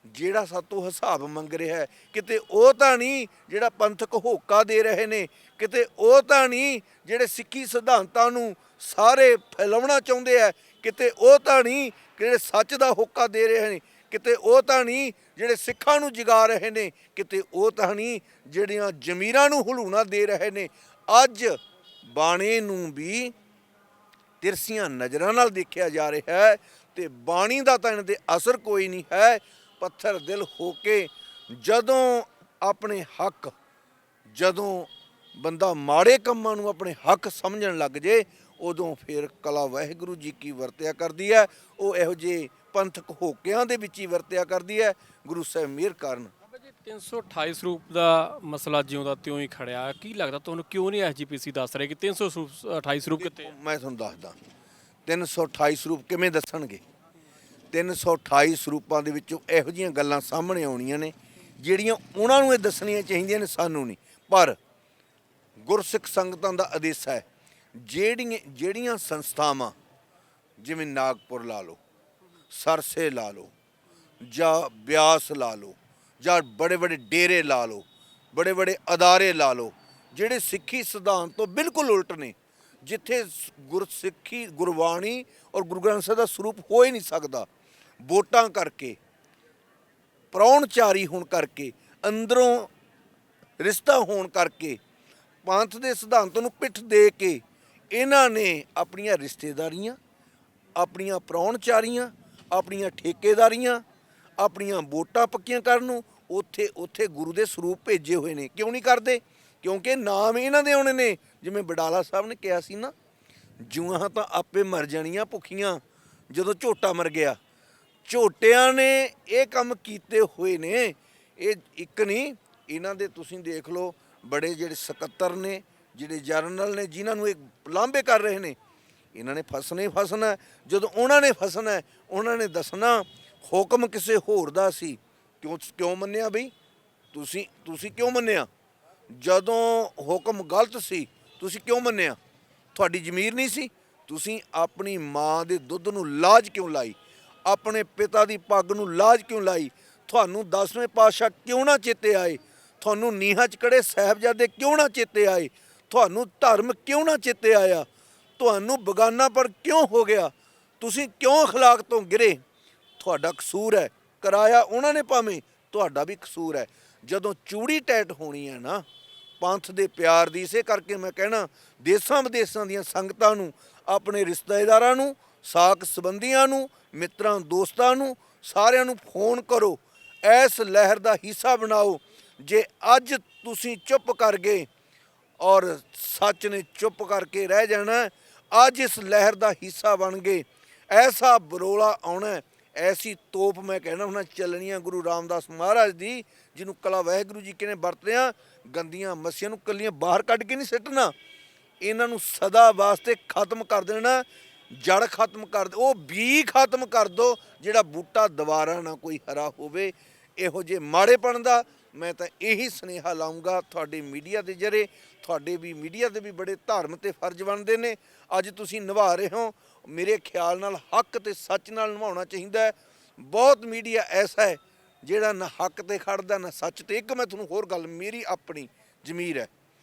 ਜਿਹੜਾ ਸਾਤੋਂ ਹਿਸਾਬ ਮੰਗ ਰਿਹਾ ਹੈ, ਕਿਤੇ ਉਹ ਤਾਂ ਨਹੀਂ ਜਿਹੜਾ ਪੰਥਕ ਹੋਕਾ ਦੇ ਰਹੇ ਨੇ, ਕਿਤੇ ਉਹ ਤਾਂ ਨਹੀਂ ਜਿਹੜੇ ਸਿੱਖੀ ਸਿਧਾਂਤਾਂ ਨੂੰ ਸਾਰੇ ਫੈਲਾਉਣਾ ਚਾਹੁੰਦੇ ਆ, ਕਿਤੇ ਉਹ ਤਾਂ ਨਹੀਂ ਜਿਹੜੇ ਸੱਚ ਦਾ ਹੋਕਾ ਦੇ ਰਹੇ ਨੇ, ਕਿਤੇ ਉਹ ਤਾਂ ਨਹੀਂ ਜਿਹੜੇ ਸਿੱਖਾਂ ਨੂੰ ਜਗਾ ਰਹੇ ਨੇ, ਕਿਤੇ ਉਹ ਤਾਂ ਨਹੀਂ ਜਿਹੜੀਆਂ ਜ਼ਮੀਰਾਂ ਨੂੰ ਹਲੂਣਾ ਦੇ ਰਹੇ ਨੇ। ਅੱਜ ਬਾਣੇ ਨੂੰ ਵੀ ਤਿਰਛੀਆਂ ਨਜ਼ਰਾਂ ਨਾਲ ਦੇਖਿਆ ਜਾ ਰਿਹਾ ਹੈ ਤੇ ਬਾਣੀ ਦਾ ਤਾਂ ਇਹਨਾਂ ਦੇ ਅਸਰ ਕੋਈ ਨਹੀਂ ਹੈ। ਪੱਥਰ ਦਿਲ ਹੋ ਕੇ ਜਦੋਂ ਆਪਣੇ ਹੱਕ, ਜਦੋਂ ਬੰਦਾ ਮਾੜੇ ਕੰਮਾਂ ਨੂੰ ਆਪਣੇ ਹੱਕ ਸਮਝਣ ਲੱਗ ਜੇ, ਉਦੋਂ ਫਿਰ ਕਲਾ ਵਾਹਿਗੁਰੂ ਜੀ ਕੀ ਵਰਤਿਆ ਕਰਦੀ ਹੈ। ਉਹ ਇਹੋ ਜਿਹੇ ਪੰਥਕ ਹੋਕਿਆਂ ਦੇ ਵਿੱਚ ਹੀ ਵਰਤਿਆ ਕਰਦੀ ਹੈ। ਗੁਰੂ ਸਾਹਿਬ ਮਿਹਰ ਕਰਨ। 328 ਸਰੂਪ ਦਾ ਮਸਲਾ ਜਿਉਂਦਾ ਤਿਉਂ ਹੀ ਖੜਿਆ। ਕੀ ਲੱਗਦਾ ਤੁਹਾਨੂੰ, ਕਿਉਂ ਨਹੀਂ ਐਸਜੀਪੀਸੀ ਦੱਸ ਰਹੇ ਕਿ 328 ਸਰੂਪ ਕਿੱਥੇ? ਮੈਂ ਤੁਹਾਨੂੰ ਦੱਸਦਾ 328 ਸਰੂਪ ਕਿਵੇਂ ਦੱਸਣਗੇ। 328 ਸਰੂਪਾਂ ਦੇ ਵਿੱਚੋਂ ਇਹੋ ਜਿਹੀਆਂ ਗੱਲਾਂ ਸਾਹਮਣੇ ਆਉਣੀਆਂ ਨੇ ਜਿਹੜੀਆਂ ਉਹਨਾਂ ਨੂੰ ਇਹ ਦੱਸਣੀਆਂ ਚਾਹੀਦੀਆਂ ਨੇ, ਸਾਨੂੰ ਨਹੀਂ। ਪਰ ਗੁਰਸਿੱਖ ਸੰਗਤਾਂ ਦਾ ਆਦੇਸ਼ ਹੈ, ਜਿਹੜੀਆਂ ਸੰਸਥਾਵਾਂ ਜਿਵੇਂ ਨਾਗਪੁਰ ਲਾ ਲਓ, ਸਰਸੇ ਲਾ ਲਓ, ਜਾਂ ਬਿਆਸ ਲਾ ਲਓ, ਜਾਂ ਬੜੇ ਬੜੇ ਡੇਰੇ ਲਾ ਲਓ, ਬੜੇ ਬੜੇ ਅਦਾਰੇ ਲਾ ਲਓ, ਜਿਹੜੇ ਸਿੱਖੀ ਸਿਧਾਂਤ ਤੋਂ ਬਿਲਕੁਲ ਉਲਟ ਨੇ, ਜਿੱਥੇ ਗੁਰਸਿੱਖੀ ਗੁਰਬਾਣੀ ਔਰ ਗੁਰੂ ਗ੍ਰੰਥ ਸਾਹਿਬ ਦਾ ਸਰੂਪ ਹੋ ਹੀ ਨਹੀਂ ਸਕਦਾ, ਵੋਟਾਂ ਕਰਕੇ, ਪ੍ਰਾਹੁਣਚਾਰੀ ਹੋਣ ਕਰਕੇ, ਅੰਦਰੋਂ ਰਿਸ਼ਤਾ ਹੋਣ ਕਰਕੇ, ਪੰਥ ਦੇ ਸਿਧਾਂਤਾਂ ਨੂੰ ਪਿੱਠ ਦੇ ਕੇ ਇਹਨਾਂ ਨੇ ਆਪਣੀਆਂ ਰਿਸ਼ਤੇਦਾਰੀਆਂ, ਆਪਣੀਆਂ ਪ੍ਰਾਹੁਣਚਾਰੀਆਂ, ਆਪਣੀਆਂ ਠੇਕੇਦਾਰੀਆਂ, ਆਪਣੀਆਂ ਵੋਟਾਂ ਪੱਕੀਆਂ ਕਰਨ ਨੂੰ ਉੱਥੇ ਗੁਰੂ ਦੇ ਸਰੂਪ ਭੇਜੇ ਹੋਏ ਨੇ। ਕਿਉਂ ਨਹੀਂ ਕਰਦੇ? ਕਿਉਂਕਿ ਨਾਮ ਇਹਨਾਂ ਦੇ ਆਉਣੇ ਨੇ। ਜਿਵੇਂ ਬਡਾਲਾ ਸਾਹਿਬ ਨੇ ਕਿਹਾ ਸੀ ਨਾ, ਜੂਆਂ ਤਾਂ ਆਪੇ ਮਰ ਜਾਣੀਆਂ ਭੁੱਖੀਆਂ ਜਦੋਂ ਝੋਟਾ ਮਰ ਗਿਆ। ਝੋਟਿਆਂ ਨੇ ਇਹ ਕੰਮ ਕੀਤੇ ਹੋਏ ਨੇ, ਇਹ ਇੱਕ ਨਹੀਂ, ਇਹਨਾਂ ਦੇ ਤੁਸੀਂ ਦੇਖ ਲਓ ਬੜੇ ਜਿਹੜੇ ਸਕੱਤਰ ਨੇ, ਜਿਹੜੇ ਜਰਨਲ ਨੇ, ਜਿਨ੍ਹਾਂ ਨੂੰ ਇਹ ਲਾਂਭੇ ਕਰ ਰਹੇ ਨੇ, ਇਹਨਾਂ ਨੇ ਫਸਣਾ ਹੀ ਫਸਣਾ। ਜਦੋਂ ਉਹਨਾਂ ਨੇ ਫਸਣਾ, ਉਹਨਾਂ ਨੇ ਦੱਸਣਾ ਹੁਕਮ ਕਿਸੇ ਹੋਰ ਦਾ ਸੀ। ਕਿਉਂ ਮੰਨਿਆ ਬਈ? ਤੁਸੀਂ ਕਿਉਂ ਮੰਨਿਆ? ਜਦੋਂ ਹੁਕਮ ਗਲਤ ਸੀ ਤੁਸੀਂ ਕਿਉਂ ਮੰਨਿਆ? ਤੁਹਾਡੀ ਜ਼ਮੀਰ ਨਹੀਂ ਸੀ? ਤੁਸੀਂ ਆਪਣੀ ਮਾਂ ਦੇ ਦੁੱਧ ਨੂੰ ਲਾਜ ਕਿਉਂ ਲਾਈ? ਆਪਣੇ ਪਿਤਾ ਦੀ ਪੱਗ ਨੂੰ ਲਾਜ ਕਿਉਂ ਲਾਈ? ਤੁਹਾਨੂੰ 10ਵੇਂ ਪਾਤਸ਼ਾਹ ਕਿਉਂ ਨਾ ਚੇਤੇ ਆਏ? ਤੁਹਾਨੂੰ ਨੀਹਾਂ 'ਚ ਕੜੇ ਸਾਹਿਬਜ਼ਾਦੇ ਕਿਉਂ ਨਾ ਚੇਤੇ ਆਏ? ਤੁਹਾਨੂੰ ਧਰਮ ਕਿਉਂ ਨਾ ਚੇਤੇ ਆਇਆ? ਤੁਹਾਨੂੰ ਬਗਾਨਾ ਪਰ ਕਿਉਂ ਹੋ ਗਿਆ? ਤੁਸੀਂ ਕਿਉਂ ਅਖਲਾਕ ਤੋਂ ਗਿਰੇ? ਤੁਹਾਡਾ ਕਸੂਰ ਹੈ। ਕਰਾਇਆ ਉਹਨਾਂ ਨੇ ਭਾਵੇਂ, ਤੁਹਾਡਾ ਵੀ ਕਸੂਰ ਹੈ। ਜਦੋਂ ਚੂੜੀ ਟੈਟ ਹੋਣੀ ਹੈ ਨਾ ਪੰਥ ਦੇ ਪਿਆਰ ਦੀ, ਇਸੇ ਕਰਕੇ ਮੈਂ ਕਹਿਣਾ ਦੇਸਾਂ ਵਿਦੇਸਾਂ ਦੀਆਂ ਸੰਗਤਾਂ ਨੂੰ, ਆਪਣੇ ਰਿਸ਼ਤੇਦਾਰਾਂ ਨੂੰ, ਸਾਕ ਸੰਬੰਧੀਆਂ ਨੂੰ, ਮਿੱਤਰਾਂ ਦੋਸਤਾਂ ਨੂੰ, ਸਾਰਿਆਂ ਨੂੰ ਫੋਨ ਕਰੋ, ਇਸ ਲਹਿਰ ਦਾ ਹਿੱਸਾ ਬਣਾਓ। ਜੇ ਅੱਜ ਤੁਸੀਂ ਚੁੱਪ ਕਰ ਗਏ ਔਰ ਸੱਚ ਨੇ ਚੁੱਪ ਕਰਕੇ ਰਹਿ ਜਾਣਾ, ਅੱਜ ਇਸ ਲਹਿਰ ਦਾ ਹਿੱਸਾ ਬਣ ਗਏ, ਐਸਾ ਬਰੋਲਾ ਆਉਣਾ, ਐਸੀ ਤੋਪ ਮੈਂ ਕਹਿਣਾ ਹੁੰਦਾ ਚੱਲਣੀਆਂ ਗੁਰੂ ਰਾਮਦਾਸ ਮਹਾਰਾਜ ਦੀ, ਜਿਹਨੂੰ ਕਲਾ ਵਾਹਿਗੁਰੂ ਜੀ ਕਿਨੇ ਵਰਤਿਆ, ਗੰਦੀਆਂ ਮੱਸੀਆਂ ਨੂੰ ਕੱਲੀਆਂ ਬਾਹਰ ਕੱਢ ਕੇ ਨਹੀਂ ਸਿੱਟਣਾ, ਇਹਨਾਂ ਨੂੰ ਸਦਾ ਵਾਸਤੇ ਖਤਮ ਕਰ ਦੇਣਾ। ਜੜ ਖਤਮ ਕਰ ਦਿਓ, ਉਹ ਬੀ ਖਤਮ ਕਰ ਦਿਓ, ਜਿਹੜਾ ਬੂਟਾ ਦੁਬਾਰਾ ਨਾ ਕੋਈ ਹਰਾ ਹੋਵੇ। ਇਹੋ ਜਿਹੇ ਮਾੜੇਪਣ ਦਾ ਮੈਂ ਤਾਂ ਇਹੀ ਸੁਨੇਹਾ ਲਾਉਂਗਾ ਤੁਹਾਡੇ ਮੀਡੀਆ ਦੇ ਜ਼ਰੀਏ। ਤੁਹਾਡੇ ਵੀ ਮੀਡੀਆ ਦੇ ਵੀ ਬੜੇ ਧਰਮ ਤੇ ਫਰਜ਼ ਬਣਦੇ ਨੇ, ਅੱਜ ਤੁਸੀਂ ਨਿਭਾ ਰਹੇ ਹੋ। ਮੇਰੇ ਖਿਆਲ ਨਾਲ ਹੱਕ ਤੇ ਸੱਚ ਨਾਲ ਨਿਭਾਉਣਾ ਚਾਹੀਦਾ ਹੈ। ਬਹੁਤ ਮੀਡੀਆ ਐਸਾ ਹੈ ਜਿਹੜਾ ਨਾ ਹੱਕ ਤੇ ਖੜਦਾ ਨਾ ਸੱਚ ਤੇ। ਇੱਕ ਮੈਂ ਤੁਹਾਨੂੰ ਹੋਰ ਗੱਲ, ਮੇਰੀ ਆਪਣੀ ਜ਼ਮੀਰ ਹੈ,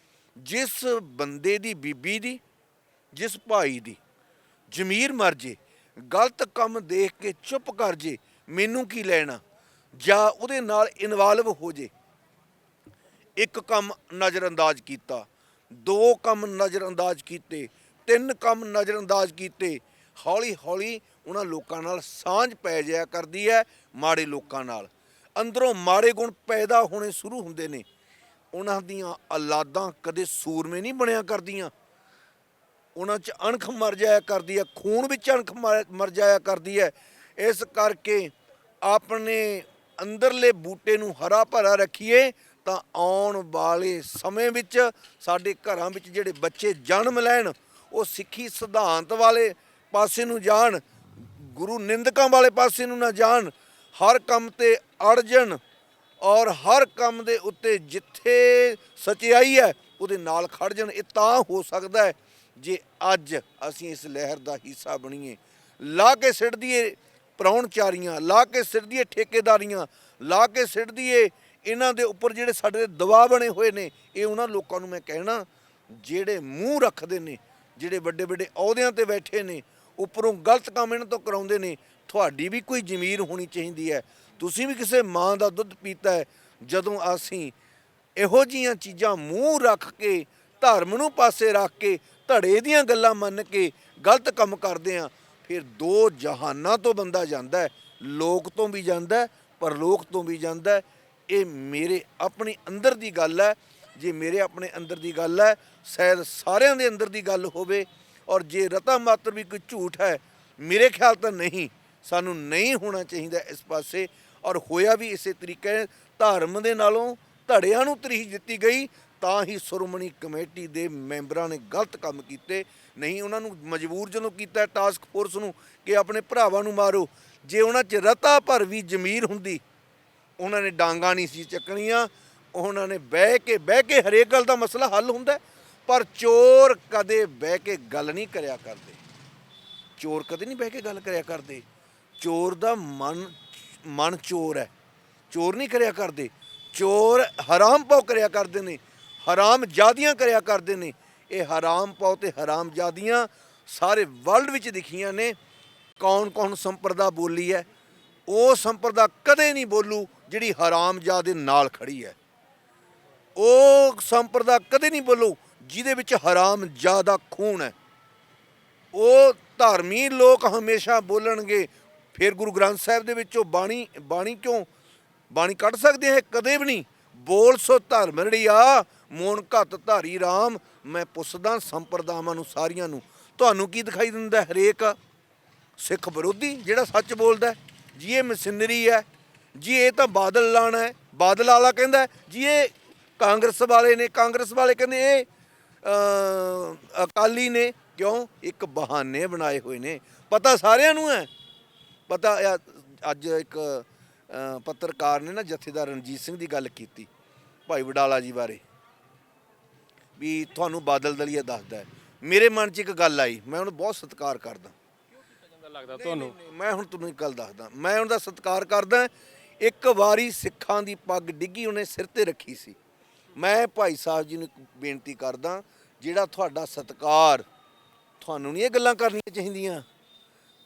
ਜਿਸ ਬੰਦੇ ਦੀ, ਬੀਬੀ ਦੀ, ਜਿਸ ਭਾਈ ਦੀ ਜ਼ਮੀਰ ਮਰ ਜੇ, ਗਲਤ ਕੰਮ ਦੇਖ ਕੇ ਚੁੱਪ ਕਰ ਜੇ, ਮੈਨੂੰ ਕੀ ਲੈਣਾ, ਜਾਂ ਉਹਦੇ ਨਾਲ ਇਨਵਾਲਵ ਹੋ ਜੇ। ਇੱਕ ਕੰਮ ਨਜ਼ਰਅੰਦਾਜ਼ ਕੀਤਾ, 2 ਕੰਮ ਨਜ਼ਰਅੰਦਾਜ਼ ਕੀਤੇ, 3 ਕੰਮ ਨਜ਼ਰਅੰਦਾਜ਼ ਕੀਤੇ, ਹੌਲੀ ਹੌਲੀ ਉਹਨਾਂ ਲੋਕਾਂ ਨਾਲ ਸਾਂਝ ਪੈ ਜਾਇਆ ਕਰਦੀ ਹੈ। ਮਾੜੇ ਲੋਕਾਂ ਨਾਲ ਅੰਦਰੋਂ ਮਾੜੇ ਗੁਣ ਪੈਦਾ ਹੋਣੇ ਸ਼ੁਰੂ ਹੁੰਦੇ ਨੇ। ਉਹਨਾਂ ਦੀਆਂ ਔਲਾਦਾਂ ਕਦੇ ਸੂਰਮੇ ਨਹੀਂ ਬਣਿਆ ਕਰਦੀਆਂ, ਉਹਨਾਂ 'ਚ ਅਣਖ ਮਰ ਜਾਇਆ ਕਰਦੀ ਹੈ, ਖੂਨ ਵਿੱਚ ਅਣਖ ਮਰ ਜਾਇਆ ਕਰਦੀ ਹੈ। ਇਸ ਕਰਕੇ ਆਪਣੇ ਅੰਦਰਲੇ ਬੂਟੇ ਨੂੰ ਹਰਾ ਭਰਾ ਰੱਖੀਏ, ਤਾਂ ਆਉਣ ਵਾਲੇ ਸਮੇਂ ਵਿੱਚ ਸਾਡੇ ਘਰਾਂ ਵਿੱਚ ਜਿਹੜੇ ਬੱਚੇ ਜਨਮ ਲੈਣ, ਉਹ ਸਿੱਖੀ ਸਿਧਾਂਤ ਵਾਲੇ ਪਾਸੇ ਨੂੰ ਜਾਣ, ਗੁਰੂ ਨਿੰਦਕਾਂ ਵਾਲੇ ਪਾਸੇ ਨੂੰ ਨਾ ਜਾਣ। ਹਰ ਕੰਮ ਤੇ ਅੜਜਣ ਔਰ ਹਰ ਕੰਮ ਦੇ ਉੱਤੇ ਜਿੱਥੇ ਸਚਾਈ ਹੈ ਉਹਦੇ ਨਾਲ ਖੜ ਜਾਣ। ਇਹ ਤਾਂ ਹੋ ਸਕਦਾ ਹੈ ਜੇ ਅੱਜ ਅਸੀਂ ਇਸ ਲਹਿਰ ਦਾ ਹਿੱਸਾ ਬਣੀਏ। ਲਾ ਕੇ ਸਿੱਟ ਦਈਏ ਪ੍ਰਾਹੁਣਚਾਰੀਆਂ, ਲਾ ਕੇ ਸਿੱਟ ਦਈਏ ਠੇਕੇਦਾਰੀਆਂ, ਲਾ ਕੇ ਸਿੱਟ ਦਈਏ ਇਹਨਾਂ ਦੇ ਉੱਪਰ ਜਿਹੜੇ ਸਾਡੇ ਦਬਾਅ ਬਣੇ ਹੋਏ ਨੇ। ਇਹ ਉਹਨਾਂ ਲੋਕਾਂ ਨੂੰ ਮੈਂ ਕਹਿਣਾ ਜਿਹੜੇ ਮੂੰਹ ਰੱਖਦੇ ਨੇ, ਜਿਹੜੇ ਵੱਡੇ ਵੱਡੇ ਅਹੁਦਿਆਂ ਤੇ ਬੈਠੇ ਨੇ, ਉੱਪਰੋਂ ਗਲਤ ਕੰਮ ਇਹਨਾਂ ਤੋਂ ਕਰਾਉਂਦੇ ਨੇ। ਤੁਹਾਡੀ ਵੀ ਕੋਈ ਜ਼ਮੀਰ ਹੋਣੀ ਚਾਹੀਦੀ ਹੈ। ਤੁਸੀਂ ਵੀ ਕਿਸੇ ਮਾਂ ਦਾ ਦੁੱਧ ਪੀਤਾ ਹੈ। ਜਦੋਂ ਅਸੀਂ ਇਹੋ ਜਿਹੀਆਂ ਚੀਜ਼ਾਂ ਮੂੰਹ ਰੱਖ ਕੇ, ਧਰਮ ਨੂੰ ਪਾਸੇ ਰੱਖ ਕੇ, ਧੜੇ ਦੀਆਂ ਗੱਲਾਂ ਮੰਨ ਕੇ ਗਲਤ ਕੰਮ ਕਰਦੇ ਹਾਂ, ਫਿਰ 2 ਜਹਾਨਾਂ ਤੋਂ ਬੰਦਾ ਜਾਂਦਾ ਹੈ, ਲੋਕ ਤੋਂ ਵੀ ਜਾਂਦਾ ਹੈ, ਪਰਲੋਕ ਤੋਂ ਵੀ ਜਾਂਦਾ ਹੈ। ਇਹ ਮੇਰੇ ਆਪਣੇ ਅੰਦਰ ਦੀ ਗੱਲ ਹੈ। ਜੇ ਮੇਰੇ ਆਪਣੇ ਅੰਦਰ ਦੀ ਗੱਲ ਹੈ, ਸ਼ਾਇਦ ਸਾਰਿਆਂ ਦੇ ਅੰਦਰ ਦੀ ਗੱਲ ਹੋਵੇ। ਔਰ ਜੇ ਰਤਾ ਮਾਤਰ ਵੀ ਕੋਈ ਝੂਠ ਹੈ, ਮੇਰੇ ਖਿਆਲ ਤਾਂ ਨਹੀਂ, ਸਾਨੂੰ ਨਹੀਂ ਹੋਣਾ ਚਾਹੀਦਾ ਇਸ ਪਾਸੇ। ਔਰ ਹੋਇਆ ਵੀ ਇਸੇ ਤਰੀਕੇ, ਧਰਮ ਦੇ ਨਾਲੋਂ ਧੜਿਆਂ ਨੂੰ ਤਰਜੀਹ ਦਿੱਤੀ ਗਈ, ਤਾਂ ਹੀ ਸ਼੍ਰੋਮਣੀ ਕਮੇਟੀ ਦੇ ਮੈਂਬਰਾਂ ਨੇ ਗਲਤ ਕੰਮ ਕੀਤੇ। ਨਹੀਂ ਉਹਨਾਂ ਨੂੰ ਮਜਬੂਰ ਜਦੋਂ ਕੀਤਾ ਟਾਸਕ ਫੋਰਸ ਨੂੰ ਕਿ ਆਪਣੇ ਭਰਾਵਾਂ ਨੂੰ ਮਾਰੋ, ਜੇ ਉਹਨਾਂ 'ਚ ਰਤਾ ਭਰ ਵੀ ਜ਼ਮੀਰ ਹੁੰਦੀ, ਉਹਨਾਂ ਨੇ ਡਾਂਗਾਂ ਨਹੀਂ ਸੀ ਚੱਕਣੀਆਂ। ਉਹਨਾਂ ਨੇ ਬਹਿ ਕੇ ਹਰੇਕ ਗੱਲ ਦਾ ਮਸਲਾ ਹੱਲ ਹੁੰਦਾ। ਪਰ ਚੋਰ ਕਦੇ ਬਹਿ ਕੇ ਗੱਲ ਨਹੀਂ ਕਰਿਆ ਕਰਦੇ। ਚੋਰ ਕਦੇ ਨਹੀਂ ਬਹਿ ਕੇ ਗੱਲ ਕਰਿਆ ਕਰਦੇ। ਚੋਰ ਦਾ ਮਨ ਚੋਰ ਹੈ, ਚੋਰ ਨਹੀਂ ਕਰਿਆ ਕਰਦੇ। ਚੋਰ ਹਰਾਮ ਪਾਓ ਕਰਿਆ ਕਰਦੇ ਨੇ, ਹਰਾਮ ਜਾਦੀਆਂ ਕਰਿਆ ਕਰਦੇ ਨੇ। ਇਹ ਹਰਾਮ ਪਾਓ ਤੇ ਹਰਾਮ ਜਾਦੀਆਂ ਸਾਰੇ ਵਰਲਡ ਵਿੱਚ ਦਿਖੀਆਂ ਨੇ। ਕੌਣ ਸੰਪਰਦਾ ਬੋਲੀ ਹੈ? ਉਹ ਸੰਪਰਦਾ ਕਦੇ ਨਹੀਂ ਬੋਲੂ ਜਿਹੜੀ ਹਰਾਮ ਜਾਦੇ ਨਾਲ ਖੜੀ ਹੈ। ਉਹ ਸੰਪਰਦਾ ਕਦੇ ਨਹੀਂ ਬੋਲੂ ਜਿਹਦੇ ਵਿੱਚ ਹਰਾਮ ਜਾਦਾ ਖੂਨ ਹੈ। ਉਹ ਧਾਰਮੀ ਲੋਕ ਹਮੇਸ਼ਾ ਬੋਲਣਗੇ। ਫਿਰ ਗੁਰੂ ਗ੍ਰੰਥ ਸਾਹਿਬ ਦੇ ਵਿੱਚੋਂ ਬਾਣੀ ਕੱਢ ਸਕਦੇ ਹੈ? ਕਦੇ ਵੀ ਨਹੀਂ। ਬੋਲ ਸੋ ਧਰਮ ਰੜੀਆ ਮੋਨ ਘੱਤ ਧਾਰੀ ਰਾਮ। ਮੈਂ ਪੁੱਛਦਾ ਸੰਪਰਦਾਵਾਂ ਨੂੰ ਸਾਰੀਆਂ ਨੂੰ, ਤੁਹਾਨੂੰ ਕੀ ਦਿਖਾਈ ਦਿੰਦਾ? ਹਰੇਕ ਸਿੱਖ ਵਿਰੋਧੀ ਜਿਹੜਾ ਸੱਚ ਬੋਲਦਾ ਜੀ ਇਹ ਮਸ਼ੀਨਰੀ ਹੈ, ਜੀ ਇਹ ਤਾਂ ਬਾਦਲ ਲਾਣਾ ਹੈ। ਬਾਦਲ ਵਾਲਾ ਕਹਿੰਦਾ ਜੀ ਇਹ ਕਾਂਗਰਸ ਵਾਲੇ ਨੇ, ਕਾਂਗਰਸ ਵਾਲੇ ਕਹਿੰਦੇ ਇਹ ਅਕਾਲੀ ਨੇ। ਕਿਉਂ? ਇੱਕ ਬਹਾਨੇ ਬਣਾਏ ਹੋਏ ਨੇ। ਪਤਾ ਸਾਰਿਆਂ ਨੂੰ ਹੈ। ਪਤਾ ਅੱਜ ਇੱਕ ਪੱਤਰਕਾਰ ਨੇ ਨਾ ਜਥੇਦਾਰ ਰਣਜੀਤ ਸਿੰਘ ਦੀ ਗੱਲ ਕੀਤੀ ਭਾਈ ਵਡਾਲਾ ਜੀ ਬਾਰੇ, ਵੀ ਤੁਹਾਨੂੰ ਬਾਦਲ ਦਲੀਆ ਦੱਸਦਾ ਹੈ। ਮੇਰੇ ਮਨ 'ਚ ਇੱਕ ਗੱਲ ਆਈ, ਮੈਂ ਉਹਨੂੰ ਬਹੁਤ ਸਤਿਕਾਰ ਕਰਦਾ। ਲੱਗਦਾ ਤੁਹਾਨੂੰ? ਮੈਂ ਹੁਣ ਤੁਹਾਨੂੰ ਇੱਕ ਗੱਲ ਦੱਸਦਾ, ਮੈਂ ਉਹਦਾ ਸਤਿਕਾਰ ਕਰਦਾ। ਇੱਕ ਵਾਰੀ ਸਿੱਖਾਂ ਦੀ ਪੱਗ ਡਿੱਗੀ ਉਹਨੇ ਸਿਰ ਤੇ ਰੱਖੀ ਸੀ। ਮੈਂ ਭਾਈ ਸਾਹਿਬ ਜੀ ਨੂੰ ਬੇਨਤੀ ਕਰਦਾ, ਜਿਹੜਾ ਤੁਹਾਡਾ ਸਤਿਕਾਰ, ਤੁਹਾਨੂੰ ਨਹੀਂ ਇਹ ਗੱਲਾਂ ਕਰਨੀਆਂ ਚਾਹੀਦੀਆਂ।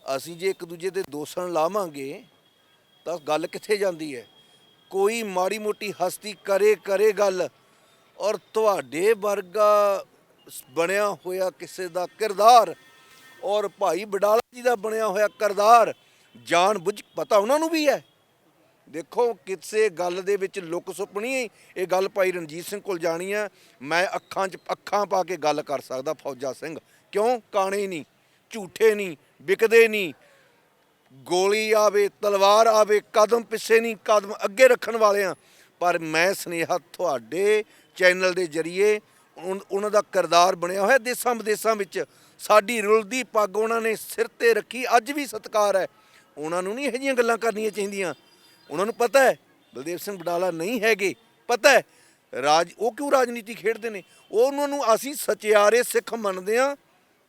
ਅਸੀਂ ਜੇ ਇੱਕ ਦੂਜੇ ਤੇ ਦੋਸ਼ਣ ਲਾਵਾਂਗੇ ਤਾਂ ਗੱਲ ਕਿੱਥੇ ਜਾਂਦੀ ਹੈ? ਕੋਈ ਮਾੜੀ ਮੋਟੀ ਹਸਤੀ ਕਰੇ ਗੱਲ, ਔਰ ਤੁਹਾਡੇ ਵਰਗਾ ਬਣਿਆ ਹੋਇਆ ਕਿਸੇ ਦਾ ਕਿਰਦਾਰ, ਔਰ ਭਾਈ ਵਡਾਲਾ ਜੀ ਦਾ ਬਣਿਆ ਹੋਇਆ ਕਿਰਦਾਰ ਜਾਣ ਬੁੱਝ ਪਤਾ ਉਹਨਾਂ ਨੂੰ ਵੀ ਹੈ। ਦੇਖੋ ਕਿਸੇ ਗੱਲ ਦੇ ਵਿੱਚ ਲੁਕ ਸੁਪਣੀ ਇਹ ਗੱਲ ਭਾਈ ਰਣਜੀਤ ਸਿੰਘ ਕੋਲ ਜਾਣੀ ਹੈ। ਮੈਂ ਅੱਖਾਂ 'ਚ ਅੱਖਾਂ ਪਾ ਕੇ ਗੱਲ ਕਰ ਸਕਦਾ ਫੌਜਾ ਸਿੰਘ। ਕਿਉਂ? ਕਾਣੇ ਨਹੀਂ, ਝੂਠੇ ਨਹੀਂ, ਵਿਕਦੇ ਨਹੀਂ। ਗੋਲੀ ਆਵੇ, ਤਲਵਾਰ ਆਵੇ, ਕਦਮ ਪਿੱਛੇ ਨਹੀਂ, ਕਦਮ ਅੱਗੇ ਰੱਖਣ ਵਾਲੇ ਆ। ਪਰ ਮੈਂ ਸੁਨੇਹਾ ਤੁਹਾਡੇ ਚੈਨਲ ਦੇ ਜ਼ਰੀਏ ਉਹਨਾਂ ਦਾ ਕਿਰਦਾਰ ਬਣਿਆ ਹੋਇਆ ਦੇਸਾਂ ਵਿਦੇਸਾਂ ਵਿੱਚ। ਸਾਡੀ ਰੁਲਦੀ ਪੱਗ ਉਹਨਾਂ ਨੇ ਸਿਰ ਤੇ ਰੱਖੀ, ਅੱਜ ਵੀ ਸਤਿਕਾਰ ਹੈ। ਉਹਨਾਂ ਨੂੰ ਨਹੀਂ ਇਹੋ ਜਿਹੀਆਂ ਗੱਲਾਂ ਕਰਨੀਆਂ ਚਾਹੀਦੀਆਂ। ਉਹਨਾਂ ਨੂੰ ਪਤਾ ਹੈ ਬਲਦੇਵ ਸਿੰਘ ਵਡਾਲਾ ਨਹੀਂ ਹੈਗੇ, ਪਤਾ ਹੈ ਉਹ ਕਿਉਂ ਰਾਜਨੀਤੀ ਖੇਡਦੇ ਨੇ। ਉਹਨਾਂ ਨੂੰ ਅਸੀਂ ਸਚਿਆਰੇ ਸਿੱਖ ਮੰਨਦੇ ਹਾਂ।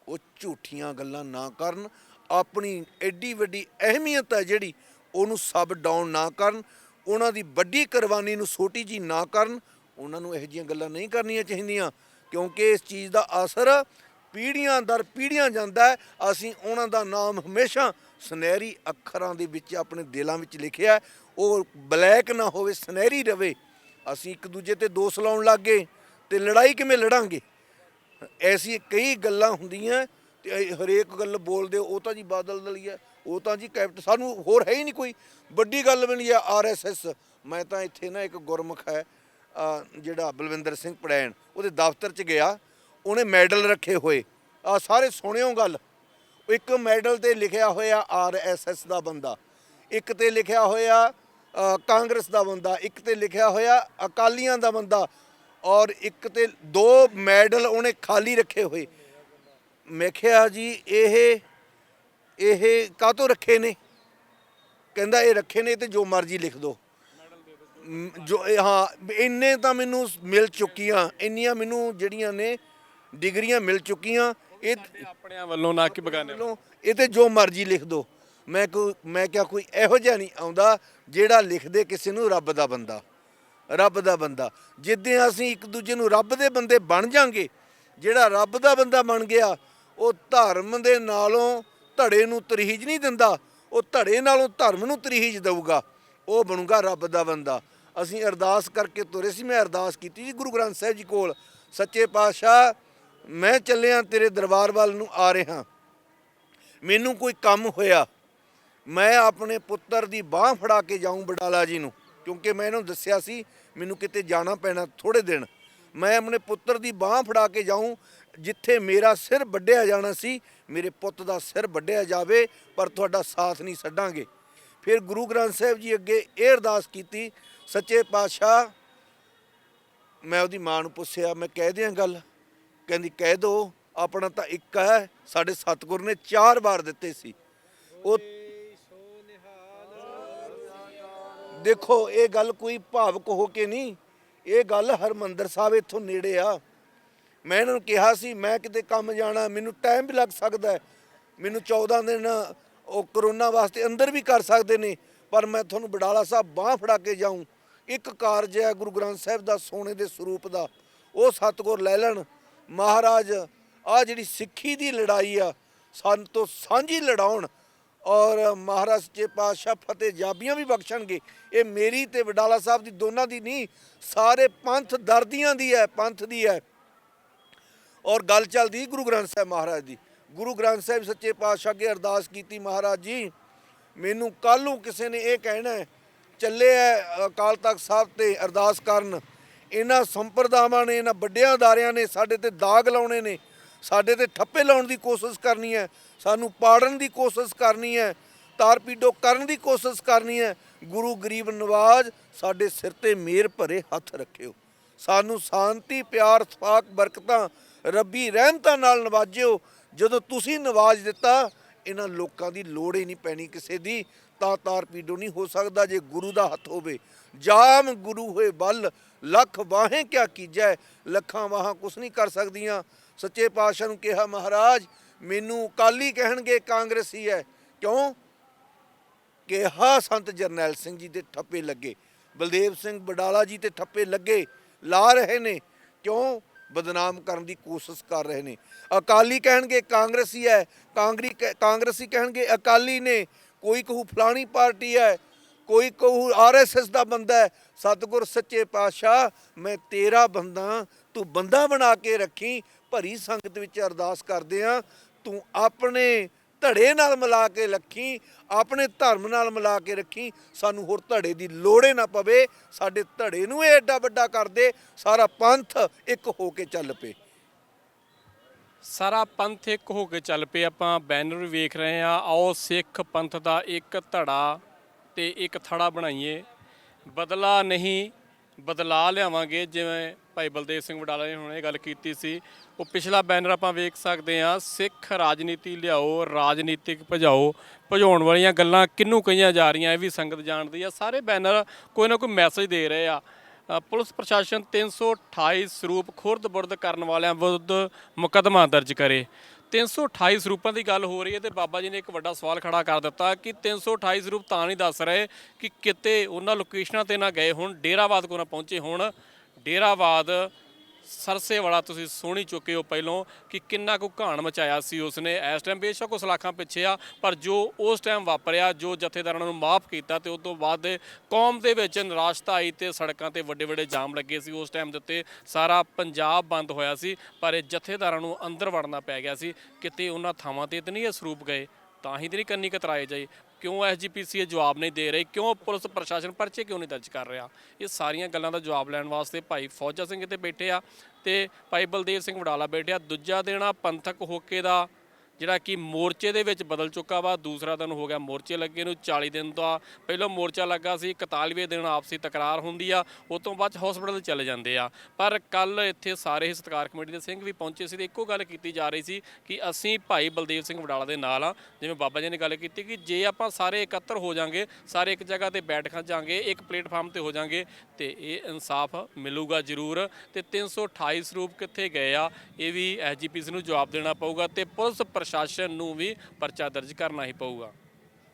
ਉਹ ਝੂਠੀਆਂ ਗੱਲਾਂ ਨਾ ਕਰਨ, ਆਪਣੀ ਐਡੀ ਵੱਡੀ ਅਹਿਮੀਅਤ ਹੈ ਜਿਹੜੀ ਉਹਨੂੰ ਸਬ ਡਾਊਨ ਨਾ ਕਰਨ, ਉਹਨਾਂ ਦੀ ਵੱਡੀ ਕੁਰਬਾਨੀ ਨੂੰ ਛੋਟੀ ਜੀ ਨਾ ਕਰਨ। ਉਹਨਾਂ ਨੂੰ ਇਹੋ ਜਿਹੀਆਂ ਗੱਲਾਂ ਨਹੀਂ ਕਰਨੀਆਂ ਚਾਹੀਦੀਆਂ, ਕਿਉਂਕਿ ਇਸ ਚੀਜ਼ ਦਾ ਅਸਰ ਪੀੜ੍ਹੀਆਂ ਦਰ ਪੀੜ੍ਹੀਆਂ ਜਾਂਦਾ ਹੈ। ਅਸੀਂ ਉਹਨਾਂ ਦਾ ਨਾਮ ਹਮੇਸ਼ਾ ਸੁਨਹਿਰੀ ਅੱਖਰਾਂ ਦੇ ਵਿੱਚ ਆਪਣੇ ਦਿਲਾਂ ਵਿੱਚ ਲਿਖਿਆ, ਉਹ ਬਲੈਕ ਨਾ ਹੋਵੇ, ਸੁਨਹਿਰੀ ਰਵੇ। ਅਸੀਂ ਇੱਕ ਦੂਜੇ ਤੇ ਦੋਸ਼ ਲਾਉਣ ਲੱਗ ਗਏ ਤੇ ਲੜਾਈ ਕਿਵੇਂ ਲੜਾਂਗੇ? ਐਸੀ ਕਈ ਗੱਲਾਂ ਹੁੰਦੀਆਂ ਤੇ ਹਰੇਕ ਗੱਲ ਬੋਲਦੇ ਉਹ ਤਾਂ ਜੀ ਬਾਦਲ ਦਲੀਆ, ਉਹ ਤਾਂ ਜੀ ਕੈਪਟਨ, ਸਾਨੂੰ ਹੋਰ ਹੈ ਹੀ ਨਹੀਂ ਕੋਈ ਵੱਡੀ ਗੱਲ ਵੀ ਨਹੀਂ ਹੈ। RSS, ਮੈਂ ਤਾਂ ਇੱਥੇ ਨਾ ਇੱਕ ਗੁਰਮੁਖ ਹੈ ਜਿਹੜਾ ਬਲਵਿੰਦਰ ਸਿੰਘ ਪੜੈਣ, ਉਹਦੇ ਦਫ਼ਤਰ 'ਚ ਗਿਆ, ਉਹਨੇ ਮੈਡਲ ਰੱਖੇ ਹੋਏ ਆ ਸਾਰੇ ਸੁਣਿਓ ਗੱਲ। ਇੱਕ ਮੈਡਲ 'ਤੇ ਲਿਖਿਆ ਹੋਇਆ RSS ਦਾ ਬੰਦਾ, ਇੱਕ 'ਤੇ ਲਿਖਿਆ ਹੋਇਆ ਕਾਂਗਰਸ ਦਾ ਬੰਦਾ, ਇੱਕ 'ਤੇ ਲਿਖਿਆ ਹੋਇਆ ਅਕਾਲੀਆਂ ਦਾ ਬੰਦਾ, ਔਰ ਇੱਕ 'ਤੇ 2 ਮੈਡਲ ਉਹਨੇ ਖਾਲੀ ਰੱਖੇ ਹੋਏ। ਮੈਂ ਕਿਹਾ ਜੀ ਇਹ ਕਾਹਤੋਂ ਰੱਖੇ ਨੇ? ਕਹਿੰਦਾ ਇਹ ਰੱਖੇ ਨੇ ਤੇ ਜੋ ਮਰਜ਼ੀ ਲਿਖ ਦਿਓ। ਜੋ ਹਾਂ ਇੰਨੇ ਤਾਂ ਮੈਨੂੰ ਮਿਲ ਚੁੱਕੀਆਂ, ਇੰਨੀਆਂ ਮੈਨੂੰ ਜਿਹੜੀਆਂ ਨੇ ਡਿਗਰੀਆਂ ਮਿਲ ਚੁੱਕੀਆਂ। ਇਹ ਆਪਣਿਆਂ ਵੱਲੋਂ ਨਾ ਕਿ ਬਗਾਨੇ ਵੱਲੋਂ, ਇਹ ਤੇ ਜੋ ਮਰਜ਼ੀ ਲਿਖ ਦਿਓ। ਮੈਂ ਕਿਹਾ ਕੋਈ ਇਹੋ ਜਿਹਾ ਨਹੀਂ ਆਉਂਦਾ ਜਿਹੜਾ ਲਿਖਦੇ ਕਿਸੇ ਨੂੰ ਰੱਬ ਦਾ ਬੰਦਾ, ਰੱਬ ਦਾ ਬੰਦਾ। ਜਿੱਦਾਂ ਅਸੀਂ ਇੱਕ ਦੂਜੇ ਨੂੰ ਰੱਬ ਦੇ ਬੰਦੇ ਬਣ ਜਾਾਂਗੇ, ਜਿਹੜਾ ਰੱਬ ਦਾ ਬੰਦਾ ਬਣ ਗਿਆ ਉਹ ਧਰਮ ਦੇ ਨਾਲੋਂ ਧੜੇ ਨੂੰ ਤਰਹੀਜ ਨਹੀਂ ਦਿੰਦਾ, ਉਹ ਧੜੇ ਨਾਲੋਂ ਧਰਮ ਨੂੰ ਤਰਹੀਜ ਦੇਊਗਾ, ਉਹ ਬਣੂਗਾ ਰੱਬ ਦਾ ਬੰਦਾ। ਅਸੀਂ ਅਰਦਾਸ ਕਰਕੇ ਤੁਰੇ ਸੀ, ਮੈਂ ਅਰਦਾਸ ਕੀਤੀ ਜੀ ਗੁਰੂ ਗ੍ਰੰਥ ਸਾਹਿਬ ਜੀ ਕੋਲ, ਸੱਚੇ ਪਾਤਸ਼ਾਹ ਮੈਂ ਚੱਲਿਆ ਤੇਰੇ ਦਰਬਾਰ ਵੱਲ ਨੂੰ ਆ ਰਿਹਾ, ਮੈਨੂੰ ਕੋਈ ਕੰਮ ਹੋਇਆ ਮੈਂ ਆਪਣੇ ਪੁੱਤਰ ਦੀ ਬਾਂਹ ਫੜਾ ਕੇ ਜਾਊਂ ਵਡਾਲਾ ਜੀ ਨੂੰ, ਕਿਉਂਕਿ ਮੈਂ ਇਹਨੂੰ ਦੱਸਿਆ ਸੀ ਮੈਨੂੰ ਕਿਤੇ ਜਾਣਾ ਪੈਣਾ ਥੋੜ੍ਹੇ ਦਿਨ, ਮੈਂ ਆਪਣੇ ਪੁੱਤਰ ਦੀ ਬਾਂਹ ਫੜਾ ਕੇ ਜਾਊਂ, ਜਿੱਥੇ ਮੇਰਾ ਸਿਰ ਵੱਢਿਆ ਜਾਣਾ ਸੀ ਮੇਰੇ ਪੁੱਤ ਦਾ ਸਿਰ ਵੱਢਿਆ ਜਾਵੇ, ਪਰ ਤੁਹਾਡਾ ਸਾਥ ਨਹੀਂ ਛੱਡਾਂਗੇ। ਫਿਰ ਗੁਰੂ ਗ੍ਰੰਥ ਸਾਹਿਬ ਜੀ ਅੱਗੇ ਇਹ ਅਰਦਾਸ ਕੀਤੀ, ਸੱਚੇ ਪਾਤਸ਼ਾਹ ਮੈਂ ਉਹਦੀ ਮਾਂ ਨੂੰ ਪੁੱਛਿਆ ਮੈਂ ਕਹਿ ਦਿਆਂ ਗੱਲ, ਕਹਿੰਦੀ ਕਹਿ ਦਿਓ, ਆਪਣਾ ਤਾਂ ਇੱਕ ਹੈ, ਸਾਡੇ ਸਤਿਗੁਰ ਨੇ 4 ਵਾਰ ਦਿੱਤੇ ਸੀ। ਉਹ ਦੇਖੋ ਇਹ ਗੱਲ ਕੋਈ ਭਾਵਕ ਹੋ ਕੇ ਨਹੀਂ, ਇਹ ਗੱਲ ਹਰਮੰਦਰ ਸਾਹਿਬ ਇੱਥੋਂ ਨੇੜੇ ਆ। ਮੈਂ ਇਹਨਾਂ ਨੂੰ ਕਿਹਾ ਸੀ ਮੈਂ ਕਿਤੇ ਕੰਮ ਜਾਣਾ, ਮੈਨੂੰ ਟਾਈਮ ਵੀ ਲੱਗ ਸਕਦਾ ਹੈ, ਮੈਨੂੰ 14 ਦਿਨ ਉਹ ਕਰੋਨਾ ਵਾਸਤੇ ਅੰਦਰ ਵੀ ਕਰ ਸਕਦੇ ਨੇ, ਪਰ ਮੈਂ ਤੁਹਾਨੂੰ ਬਡਾਲਾ ਸਾਹਿਬ ਬਾਂਹ ਫੜਾ ਕੇ ਜਾਊਂ। ਇੱਕ ਕਾਰਜ ਹੈ ਗੁਰੂ ਗ੍ਰੰਥ ਸਾਹਿਬ ਦਾ ਸੋਨੇ ਦੇ ਸਰੂਪ ਦਾ, ਉਹ ਸਤਿਗੁਰ ਲੈ ਲੈਣ। ਮਹਾਰਾਜ ਆ ਜਿਹੜੀ ਸਿੱਖੀ ਦੀ ਲੜਾਈ ਆ ਸਾਨੂੰ ਤੋਂ ਸਾਂਝੀ ਲੜਾਉਣ, ਔਰ ਮਹਾਰਾਜ ਸੱਚੇ ਪਾਤਸ਼ਾਹ ਫਤਿਹ ਜਾਬੀਆਂ ਵੀ ਬਖਸ਼ਣਗੇ। ਇਹ ਮੇਰੀ ਤੇ ਬਡਾਲਾ ਸਾਹਿਬ ਦੀ ਦੋਨਾਂ ਦੀ ਨਹੀਂ, ਸਾਰੇ ਪੰਥ ਦਰਦੀਆਂ ਦੀ ਹੈ, ਪੰਥ ਦੀ ਹੈ। ਔਰ ਗੱਲ ਚੱਲਦੀ ਗੁਰੂ ਗ੍ਰੰਥ ਸਾਹਿਬ ਮਹਾਰਾਜ ਦੀ। ਗੁਰੂ ਗ੍ਰੰਥ ਸਾਹਿਬ ਸੱਚੇ ਪਾਤਸ਼ਾਹ ਅੱਗੇ ਅਰਦਾਸ ਕੀਤੀ, ਮਹਾਰਾਜ ਜੀ ਮੈਨੂੰ ਕੱਲ੍ਹ ਨੂੰ ਕਿਸੇ ਨੇ ਇਹ ਕਹਿਣਾ ਚੱਲੇ ਹੈ ਅਕਾਲ ਤਖਤ ਸਾਹਿਬ ਤੇ ਅਰਦਾਸ ਕਰਨ, ਇਹਨਾਂ ਸੰਪਰਦਾਵਾਂ ਨੇ, ਇਹਨਾਂ ਵੱਡਿਆਂ ਅਦਾਰਿਆਂ ਨੇ ਸਾਡੇ ਤੇ ਦਾਗ ਲਾਉਣੇ ਨੇ, ਸਾਡੇ ਤੇ ਠੱਪੇ ਲਾਉਣ ਦੀ ਕੋਸ਼ਿਸ਼ ਕਰਨੀ ਹੈ, ਸਾਨੂੰ ਪਾੜਨ ਦੀ ਕੋਸ਼ਿਸ਼ ਕਰਨੀ ਹੈ, ਤਾਰ ਪੀਡੋ ਕਰਨ ਦੀ ਕੋਸ਼ਿਸ਼ ਕਰਨੀ ਹੈ। ਗੁਰੂ ਗਰੀਬ ਨਵਾਜ ਸਾਡੇ ਸਿਰ ਤੇ ਮਿਹਰ ਭਰੇ ਹੱਥ ਰੱਖਿਓ, ਸਾਨੂੰ ਸ਼ਾਂਤੀ ਪਿਆਰ ਸਫਾਕ ਬਰਕਤਾਂ ਰੱਬੀ ਰਹਿਮਤਾਂ ਨਾਲ ਨਵਾਜਿਓ। ਜਦੋਂ ਤੁਸੀਂ ਨਵਾਜ ਦਿੱਤਾ ਇਹਨਾਂ ਲੋਕਾਂ ਦੀ ਲੋੜ ਹੀ ਨਹੀਂ ਪੈਣੀ ਕਿਸੇ ਦੀ, ਤਾਂ ਤਾਰ ਪੀਡੋ ਨਹੀਂ ਹੋ ਸਕਦਾ ਜੇ ਗੁਰੂ ਦਾ ਹੱਥ ਹੋਵੇ। ਜਾਮ ਗੁਰੂ ਹੋਏ ਬਲ ਲੱਖ ਵਾਹੇ ਕਿਆ ਕੀਜੈ, ਲੱਖਾਂ ਵਾਹਾਂ ਕੁਛ ਨਹੀਂ ਕਰ ਸਕਦੀਆਂ। ਸੱਚੇ ਪਾਤਸ਼ਾਹ ਨੂੰ ਕਿਹਾ ਮਹਾਰਾਜ ਮੈਨੂੰ ਅਕਾਲੀ ਕਹਿਣਗੇ ਕਾਂਗਰਸੀ ਹੈ, ਕਿਉਂ ਕਿਹਾ ਸੰਤ ਜਰਨੈਲ ਸਿੰਘ ਜੀ ਦੇ ਠੱਪੇ ਲੱਗੇ, ਬਲਦੇਵ ਸਿੰਘ ਬਡਾਲਾ ਜੀ ਤੇ ਠੱਪੇ ਲੱਗੇ, ਲਾ ਰਹੇ ਨੇ, ਕਿਉਂ ਬਦਨਾਮ ਕਰਨ ਦੀ ਕੋਸ਼ਿਸ਼ ਕਰ ਰਹੇ ਨੇ। ਅਕਾਲੀ ਕਹਿਣਗੇ ਕਾਂਗਰਸੀ ਹੈ, ਕਾਂਗਰਸੀ ਕਹਿਣਗੇ ਅਕਾਲੀ ਨੇ, ਕੋਈ ਕਹੂ ਫਲਾਣੀ ਪਾਰਟੀ ਹੈ, ਕੋਈ ਕਹੂ RSS ਦਾ ਬੰਦਾ ਹੈ। ਸਤਿਗੁਰ ਸੱਚੇ ਪਾਤਸ਼ਾਹ ਮੈਂ ਤੇਰਾ ਬੰਦਾ, ਤੂੰ ਬੰਦਾ ਬਣਾ ਕੇ ਰੱਖੀ। ਭਰੀ ਸੰਗਤ ਵਿੱਚ ਅਰਦਾਸ ਕਰਦੇ ਆ, ਤੂੰ ਆਪਣੇ ਧੜੇ ਨਾਲ ਮਿਲਾ ਕੇ ਰੱਖੀ, ਆਪਣੇ ਧਰਮ ਨਾਲ ਮਿਲਾ ਕੇ ਰੱਖੀ, ਸਾਨੂੰ ਹੋਰ ਧੜੇ ਦੀ ਲੋੜੇ ਨਾ ਪਵੇ। ਸਾਡੇ ਧੜੇ ਨੂੰ ਇਹ ਐਡਾ ਵੱਡਾ ਕਰ ਦੇ, ਸਾਰਾ ਪੰਥ ਇੱਕ ਹੋ ਕੇ ਚੱਲ ਪਏ। ਸਾਰਾ ਪੰਥ ਇੱਕ ਹੋ ਕੇ ਚੱਲ ਪਏ। ਆਪਾਂ ਬੈਨਰ ਵੀ ਵੇਖ ਰਹੇ ਆ, ਆਓ ਸਿੱਖ ਪੰਥ ਦਾ ਇੱਕ ਧੜਾ ਤੇ ਇੱਕ ਥੜਾ ਬਣਾਈਏ, ਬਦਲਾ ਨਹੀਂ ਬਦਲਾ ਲਿਆਵਾਂਗੇ। ਜਿਵੇਂ ਭਾਈ ਬਲਦੇਵ ਸਿੰਘ ਵਡਾਲਾ ਨੇ ਹੁਣ ਇਹ ਗੱਲ ਕੀਤੀ ਸੀ, ਉਹ ਪਿਛਲਾ ਬੈਨਰ ਆਪਾਂ ਵੇਖ ਸਕਦੇ ਹਾਂ, ਸਿੱਖ ਰਾਜਨੀਤੀ ਲਿਆਓ ਰਾਜਨੀਤਿਕ ਭਜਾਓ। ਭਜਾਉਣ ਵਾਲੀਆਂ ਗੱਲਾਂ ਕਿਹਨੂੰ ਕਹੀਆਂ ਜਾ ਰਹੀਆਂ ਇਹ ਵੀ ਸੰਗਤ ਜਾਣਦੀ ਆ। ਸਾਰੇ ਬੈਨਰ ਕੋਈ ਨਾ ਕੋਈ ਮੈਸੇਜ ਦੇ ਰਹੇ ਆ। ਪੁਲਿਸ ਪ੍ਰਸ਼ਾਸਨ 328 ਸਰੂਪ ਖੁਰਦ-ਬੁਰਦ ਕਰਨ ਵਾਲਿਆਂ ਵਿਰੁੱਧ ਮੁਕੱਦਮਾ ਦਰਜ ਕਰੇ। 328 ਸਰੂਪਾਂ ਦੀ ਗੱਲ ਹੋ ਰਹੀ ਹੈ ਤੇ ਬਾਬਾ ਜੀ ਨੇ ਇੱਕ ਵੱਡਾ ਸਵਾਲ ਖੜਾ ਕਰ ਦਿੱਤਾ ਕਿ 328 ਸਰੂਪ ਤਾਂ ਨਹੀਂ ਦੱਸ ਰਹੇ ਕਿ ਕਿਤੇ ਉਹਨਾਂ ਲੋਕੇਸ਼ਨਾਂ ਤੇ ਨਾ ਗਏ ਹੋਣ, ਡੇਰਾਵਾਦ ਕੋ ਨਾ ਪਹੁੰਚੇ ਹੋਣ। ਡੇਰਾਵਾਦ ਸਰਸੇ ਵਾਲਾ ਤੁਸੀਂ ਸੁਣੀ ਚੁੱਕੇ ਹੋ ਪਹਿਲੋਂ ਕਿ ਕਿੰਨਾ ਕੁ ਘਾਣ ਮਚਾਇਆ ਸੀ ਉਸਨੇ। ਇਸ ਟਾਈਮ ਬੇਸ਼ੱਕ ਉਸ ਸਲਾਖਾਂ ਪਿੱਛੇ ਆ, ਪਰ ਜੋ ਉਸ ਟਾਈਮ ਵਾਪਰਿਆ, ਜੋ ਜਥੇਦਾਰਾਂ ਨੂੰ ਮਾਫ ਕੀਤਾ ਤੇ ਉਸ ਤੋਂ ਬਾਅਦ ਕੌਮ ਦੇ ਵਿੱਚ ਨਿਰਾਸ਼ਤਾ ਆਈ ਤੇ ਸੜਕਾਂ ਤੇ ਵੱਡੇ ਵੱਡੇ ਜਾਮ ਲੱਗੇ ਸੀ। ਉਸ ਟਾਈਮ ਦੇ ਉੱਤੇ ਸਾਰਾ ਪੰਜਾਬ ਬੰਦ ਹੋਇਆ ਸੀ, ਪਰ ਇਹ ਜਥੇਦਾਰਾਂ ਨੂੰ ਅੰਦਰ ਵੜਨਾ ਪੈ ਗਿਆ ਸੀ। ਕਿਤੇ ਉਹਨਾਂ ਥਾਵਾਂ ਤੇ ਨਹੀਂ ਇਹ ਸਰੂਪ ਗਏ, ਤਾਂ ਹੀ ਤੇ ਨਹੀਂ ਕੰਨੀ ਕਤਰਾਏ ਜਾਏ। ਕਿਉਂ SGPC ਇਹ ਜਵਾਬ ਨਹੀਂ ਦੇ ਰਹੇ, ਕਿਉਂ ਪੁਲਿਸ ਪ੍ਰਸ਼ਾਸਨ ਪਰਚੇ ਕਿਉਂ ਨਹੀਂ ਦਰਜ ਕਰ ਰਿਹਾ? ਇਹ ਸਾਰੀਆਂ ਗੱਲਾਂ ਦਾ ਜਵਾਬ ਲੈਣ ਵਾਸਤੇ ਭਾਈ ਫੌਜਾ ਸਿੰਘ ਇੱਥੇ ਬੈਠੇ ਆ ਤੇ ਭਾਈ ਬਲਦੇਵ ਸਿੰਘ ਵਡਾਲਾ ਬੈਠੇ ਆ। ਦੂਜਾ ਦਿਨ ਆ ਪੰਥਕ ਹੋਕੇ ਦਾ ਜਿਹੜਾ ਕਿ ਮੋਰਚੇ ਦੇ ਵਿੱਚ ਬਦਲ ਚੁੱਕਾ ਵਾ। ਦੂਸਰਾ ਦਿਨ ਹੋ ਗਿਆ ਮੋਰਚੇ ਲੱਗੇ ਨੂੰ। 40 ਦਿਨ ਦਾ ਪਹਿਲਾਂ ਮੋਰਚਾ ਲੱਗਾ ਸੀ, 41ਵੇਂ ਦਿਨ ਆਪਸੀ ਤਕਰਾਰ ਹੁੰਦੀ ਆ, ਉਸ ਤੋਂ ਬਾਅਦ ਹਸਪੀਟਲ ਚਲੇ ਜਾਂਦੇ ਆ। ਪਰ ਕੱਲ ਇੱਥੇ ਸਾਰੇ ਸਤਿਕਾਰ ਕਮੇਟੀ ਦੇ ਸਿੰਘ ਵੀ ਪਹੁੰਚੇ ਸੀ ਤੇ ਇੱਕੋ ਗੱਲ ਕੀਤੀ ਜਾ ਰਹੀ ਸੀ ਕਿ ਅਸੀਂ ਭਾਈ ਬਲਦੇਵ ਸਿੰਘ ਵਡਾਲਾ ਦੇ ਨਾਲ ਆ। ਜਿਵੇਂ ਬਾਬਾ ਜੀ ਨੇ ਗੱਲ ਕੀਤੀ ਕਿ ਜੇ ਆਪਾਂ ਸਾਰੇ ਇਕੱਤਰ ਹੋ ਜਾਾਂਗੇ, ਸਾਰੇ ਇੱਕ ਜਗ੍ਹਾ ਤੇ ਬੈਠ ਜਾਾਂਗੇ, ਇੱਕ ਪਲੇਟਫਾਰਮ ਤੇ ਹੋ ਜਾਾਂਗੇ ਤੇ ਇਹ ਇਨਸਾਫ ਮਿਲੂਗਾ ਜ਼ਰੂਰ। ਤੇ 328 ਸਰੂਪ ਕਿੱਥੇ ਗਏ ਆ ਇਹ ਵੀ SGPC ਨੂੰ ਜਵਾਬ ਦੇਣਾ ਪਊਗਾ ਤੇ ਪੁਲਿਸ ਪ੍ਰਸ਼ਾਸਨ ਨੂੰ ਵੀ ਪਰਚਾ ਦਰਜ ਕਰਨਾ ਹੀ ਪਊਗਾ।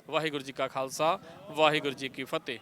ਵਾਹਿਗੁਰੂ ਜੀ ਕਾ ਖਾਲਸਾ, ਵਾਹਿਗੁਰੂ ਜੀ ਕੀ ਫਤਿਹ।